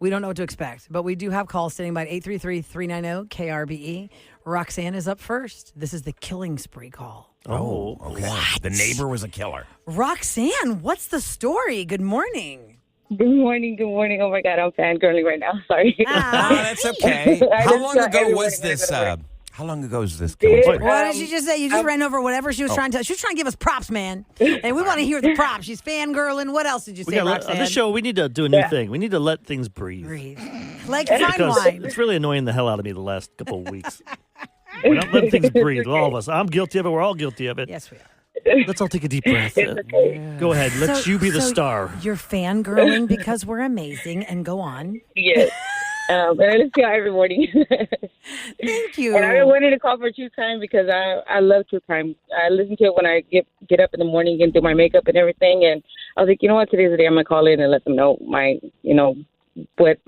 We don't know what to expect, but we do have calls standing by at 833-390-KRBE. Roxanne is up first. This is the killing spree call. Oh, okay. What? The neighbor was a killer. Roxanne, what's the story? Good morning. Good morning. Good morning. Oh, my God. I'm fangirling right now. Sorry. That's okay. How long ago was this? How long ago was this killing spree? What did she just say? You just ran over whatever she was trying to. She was trying to give us props, man. And we want to hear the props. She's fangirling. What else did you say, Roxanne? On this show, we need to do a new thing. We need to let things breathe. Like fine wine. It's really annoying the hell out of me the last couple of weeks. We're not letting things breathe. All of us. I'm guilty of it. We're all guilty of it. Yes, we are. Let's all take a deep breath. Go ahead. Let you be the star. You're fangirling because we're amazing. And go on. Yes. And I listen to you every morning. Thank you. And I've been wanting to call for True Crime because I love True Crime. I listen to it when I get up in the morning and do my makeup and everything. And I was like, you know what? Today's the day I'm going to call in and let them know what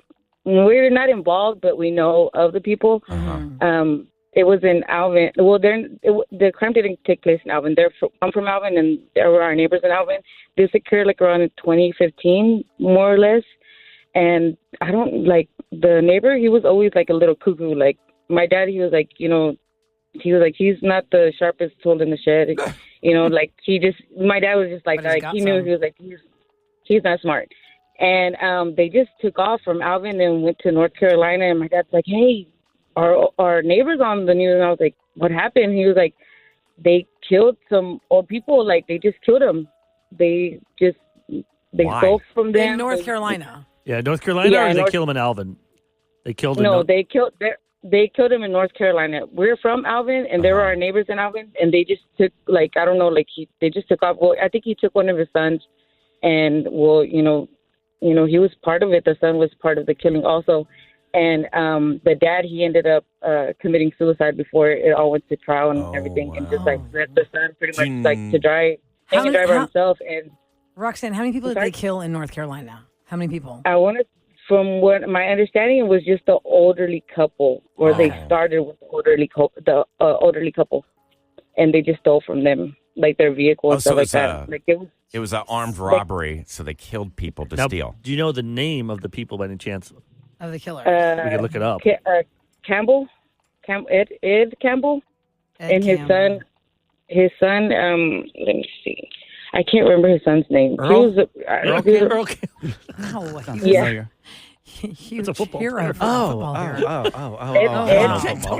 we're not involved, but we know of the people. It was in Alvin. Well, the crime didn't take place in Alvin. I'm from Alvin, and there were our neighbors in Alvin. This occurred like around 2015, more or less. And I don't the neighbor. He was always like a little cuckoo. Like my dad, he was like, he's not the sharpest tool in the shed. My dad was just like he knew he was like he's not smart. And they just took off from Alvin and went to North Carolina. And my dad's like, hey, our neighbors on the news. And I was like, what happened? He was like, they killed some old people. Like they just killed them. They stole from them in North Carolina. Yeah, North Carolina, or did they kill him in Alvin? They killed him. No, they killed him in North Carolina. We're from Alvin, and there were our neighbors in Alvin, and they just took they just took off. Well, I think he took one of his sons, and he was part of it. The son was part of the killing also. And the dad, he ended up committing suicide before it all went to trial and everything, and just like let the son pretty much like to drive by himself. And Roxanne, how many people did they kill in North Carolina? How many people? I wanted, from what my understanding, it was just the elderly couple, or they started with the elderly couple, and they just stole from them like their vehicle and stuff like that. It was an armed robbery, so they killed people to steal. Do you know the name of the people by any chance? Of the killer. We can look it up. Campbell, Ed Campbell, and his son. Let me see. I can't remember his son's name. Earl? Earl Campbell. Yeah. Huge a football hero. Don't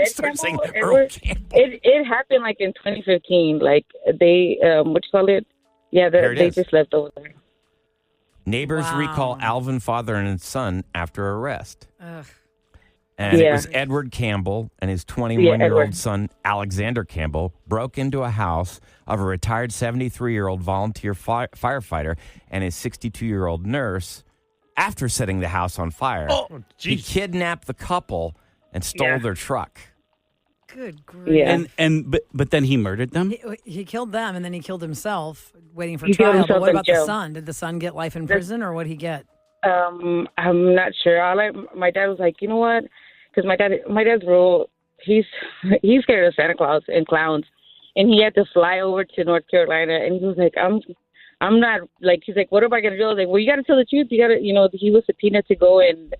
start saying Earl Campbell. It happened like in 2015. Like they, what you call it? Yeah, they just left over there. Neighbors recall Alvin father and his son after arrest. And it was Edward Campbell and his 21-year-old son, Alexander Campbell, broke into a house of a retired 73-year-old volunteer firefighter and his 62-year-old nurse after setting the house on fire. He kidnapped the couple and stole their truck. Good grief. But then he murdered them? He killed them, and then he killed himself, waiting for trial. But what about the son? Did the son get life in prison, or what did he get? I'm not sure. My dad was like, you know what? Because my dad's rule, he's scared of Santa Claus and clowns, and he had to fly over to North Carolina, and he was like, I'm not, like, he's like, what am I going to do? I was like, well, you got to tell the truth. You got to, he was subpoenaed to go and,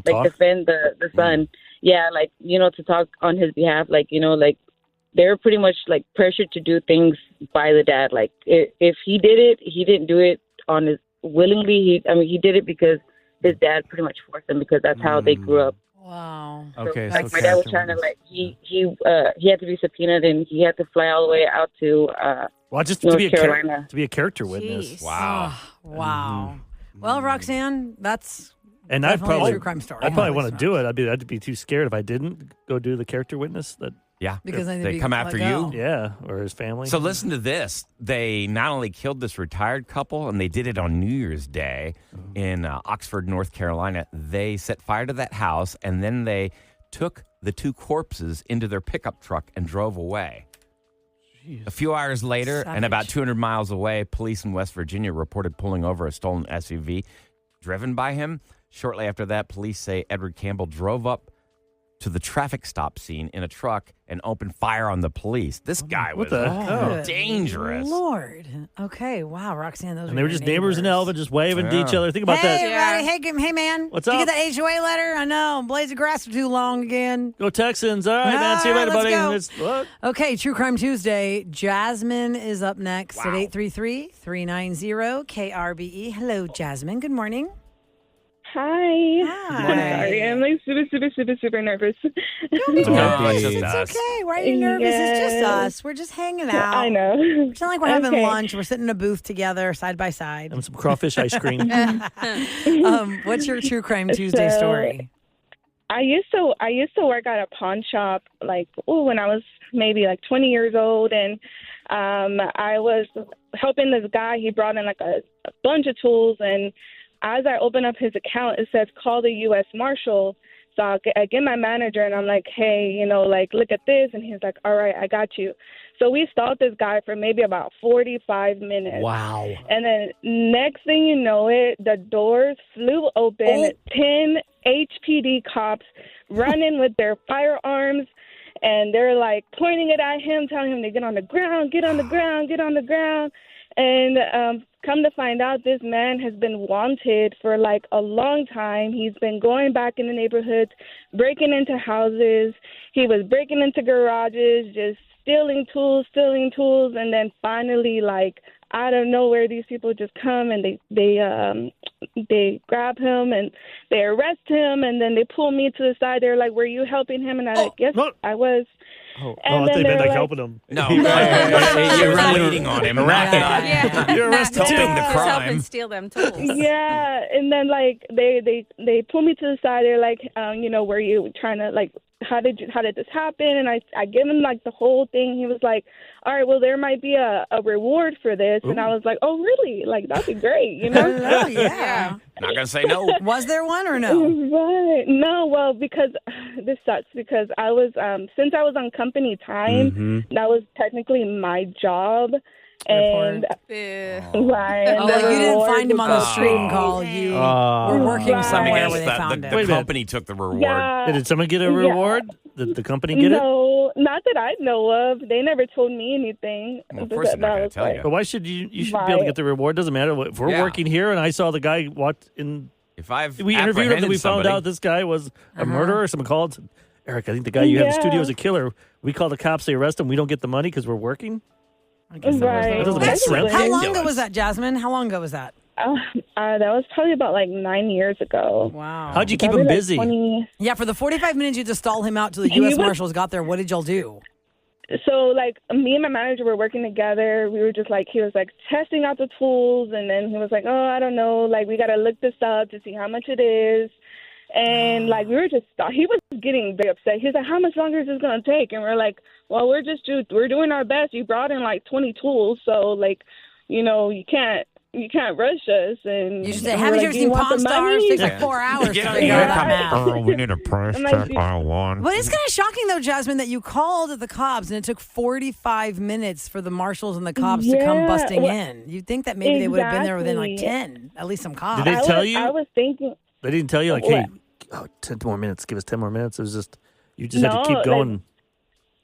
defend the son. Yeah, like, to talk on his behalf. Like, like, they're pretty much, like, pressured to do things by the dad. Like, if he did it, he didn't do it on his willingly. He did it because his dad pretty much forced him, because that's how they grew up. Wow. Okay. So, like, my dad was trying to, like, he had to be subpoenaed, and he had to fly all the way out to just North to Carolina. be a character witness. Wow. Wow. Well, Roxanne, that's and I definitely a true crime story. I probably want to do it. I'd be too scared if I didn't go do the character witness. Because they come after you. Yeah, or his family. So listen to this. They not only killed this retired couple, and they did it on New Year's Day in Oxford, North Carolina. They set fire to that house, and then they took the two corpses into their pickup truck and drove away. Jeez. A few hours later, and about 200 miles away, police in West Virginia reported pulling over a stolen SUV driven by him. Shortly after that, police say Edward Campbell drove up to the traffic stop scene in a truck and opened fire on the police. This guy was dangerous. Lord. Okay. Wow, Roxanne. They were just neighbors in Elva, just waving to each other. Think about that. Hey, man. What's Did up? you get the HOA letter? I know. Blades of grass are too long again. Go Texans. All right, man. See you later, buddy. Okay, True Crime Tuesday. Jasmine is up next at 833-390-KRBE. Hello, Jasmine. Good morning. Hi. Sorry, I'm like super nervous. Don't be nervous. It's okay. Why are you nervous? It's just us. We're just hanging out. I know. It's not like we're having lunch. We're sitting in a booth together, side by side. And some crawfish ice cream. What's your True Crime Tuesday story? I used to work at a pawn shop, like when I was maybe like 20 years old, and I was helping this guy. He brought in like a bunch of tools, and as I open up his account, it says, call the U.S. Marshal. So I get my manager, and I'm like, hey, look at this. And he's like, all right, I got you. So we stalked this guy for maybe about 45 minutes. Wow. And then next thing you know the doors flew open. 10 HPD cops running with their firearms. And they're like pointing it at him, telling him to get on the ground, get on the ground, get on the ground. And come to find out, this man has been wanted for like a long time. He's been going back in the neighborhoods, breaking into houses. He was breaking into garages, just stealing tools. And then finally, like out of nowhere, these people just come and they grab him and they arrest him. And then they pull me to the side. They're like, were you helping him? And I'm like, yes, I was. I thought they meant like helping him. No, you're leading on him. You're helping the crime. Help and steal them tools. Yeah, and then like they pull me to the side. They're like, were you trying to like, how did this happen? And I give him like the whole thing. He was like, all right, well, there might be a reward for this. Ooh. And I was like, oh, really? Like, that'd be great, Oh, yeah. Yeah. Not gonna say no. Was there one or no? Right. No, well, because this sucks because I was since I was on company time, that was technically my job. And right, Oh, like you didn't find him on the stream call. You were working somewhere where they found him. The company took the reward. Yeah. Did someone get a reward? Did the company get it? No, not that I know of. They never told me anything. Well, of course they're not going to tell you. But why should you should be able to get the reward? Doesn't matter. If we're working here and I saw the guy we interviewed him and we found out this guy was a murderer. Someone called, Eric, I think the guy you have in the studio is a killer. We call the cops, they arrest him. We don't get the money because we're working? Right. That doesn't make sense. How long ago was that, Jasmine? How long ago was that? That was probably about like 9 years ago. Wow. How'd you keep him busy? Yeah, for the 45 minutes you had to stall him out till the U.S. Marshals got there, what did y'all do? So, like, me and my manager were working together. We were just like, he was like testing out the tools, and then he was like, oh, I don't know, like, we got to look this up to see how much it is. And, like, we were just, he was getting very upset. He was like, how much longer is this going to take? And we're like, well, we're doing our best. You brought in, like, 20 tools, so, like, you know, you can't rush us. And you should say, haven't you ever seen Pawn Stars? It takes like 4 hours. We need a price check aisle one. But it's kind of shocking, though, Jasmine, that you called the cops and it took 45 minutes for the marshals and the cops to come busting in. You'd think that maybe they would have been there within like 10, at least some cops. Did they tell you? I was thinking. They didn't tell you, like, hey, 10 more minutes. Give us 10 more minutes. It was just, you just had to keep going.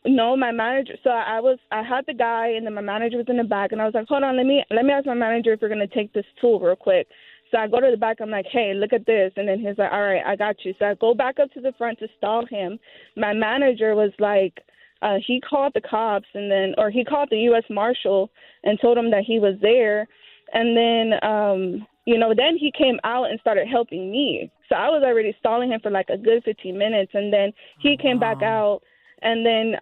No, my manager. So I had the guy, and then my manager was in the back, and I was like, hold on, let me ask my manager if we're gonna take this tool real quick. So I go to the back. I'm like, hey, look at this, and then he's like, all right, I got you. So I go back up to the front to stall him. My manager was like, he called the cops, or he called the U.S. Marshal and told him that he was there, and then then he came out and started helping me. So I was already stalling him for like a good 15 minutes, and then he came back out. And then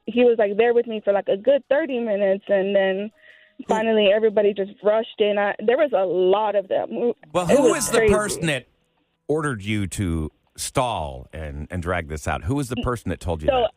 he was like there with me for like a good 30 minutes, and then finally everybody just rushed in. There was a lot of them. Well, who was the person that ordered you to stall and drag this out? Who was the person that told you that?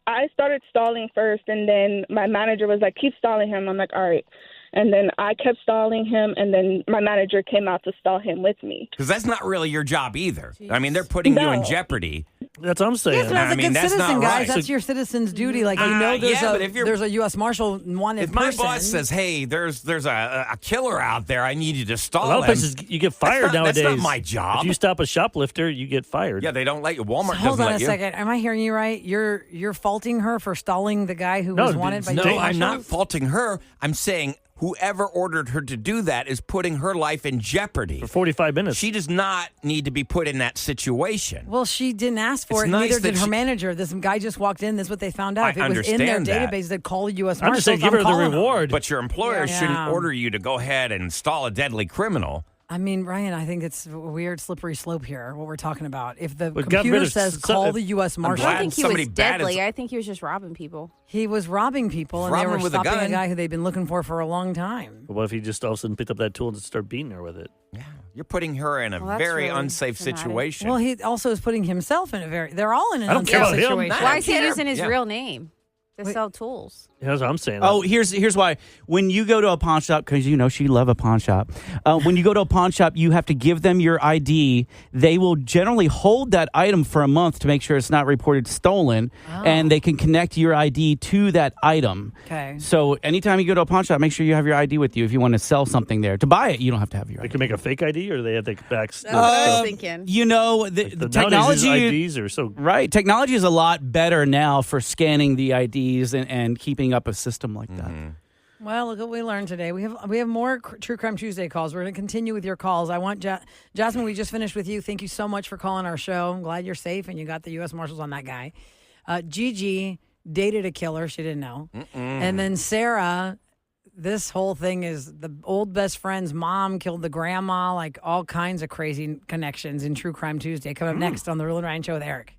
I started stalling first, and then my manager was like, keep stalling him. I'm like, all right. And then I kept stalling him, and then my manager came out to stall him with me. Because that's not really your job either. Jeez. I mean, they're putting you in jeopardy. That's what I'm saying. Yes, as a good citizen, guys, that's your citizen's duty. Like, there's a U.S. Marshal wanted If my boss says, hey, there's a killer out there, I need you to stall him. A lot of places, you get fired nowadays. That's not my job. If you stop a shoplifter, you get fired. Yeah, they don't let you. Walmart Hold doesn't on let a second. Am I hearing you right? You're faulting her for stalling the guy who was wanted by No, I'm not faulting her. I'm saying whoever ordered her to do that is putting her life in jeopardy. For 45 minutes. She does not need to be put in that situation. Well, she didn't ask for it. Neither did her manager. This guy just walked in. This is what they found out. If it was in their database, they'd call the U.S. Marshals. I'm just saying, give her the reward. But your employer shouldn't order you to go ahead and install a deadly criminal. I mean, Ryan, I think it's a weird slippery slope here, what we're talking about. If the computer says call the U.S. Marshals. I don't think he was deadly. I think he was just robbing people. He was robbing people, and they were stopping a guy who they'd been looking for a long time. But what if he just all of a sudden picked up that tool and just started beating her with it? Yeah, you're putting her in a very really unsafe situation. Well, he also is putting himself in they're all in an unsafe situation. Why is he using his real name to sell tools? That's what I'm saying. Oh, here's why. When you go to a pawn shop, because she love a pawn shop. When you go to a pawn shop, you have to give them your ID. They will generally hold that item for a month to make sure it's not reported stolen, and they can connect your ID to that item. Okay. So anytime you go to a pawn shop, make sure you have your ID with you if you want to sell something there. To buy it, you don't have to have your ID. They can make a fake ID, or they have to back. That's what I was thinking. The technology IDs are so right. Technology is a lot better now for scanning the IDs and keeping up a system like that. Well, look what we learned today. We have more True Crime Tuesday calls. We're going to continue with your calls. I want Jasmine, we just finished with you. Thank you so much for calling our show. I'm glad you're safe and you got the U.S. Marshals on that guy. Gigi dated a killer. She didn't know. And then Sarah, this whole thing is the old best friend's mom killed the grandma, like all kinds of crazy connections in True Crime Tuesday. Coming up next on the Roula and Ryan Show with Eric.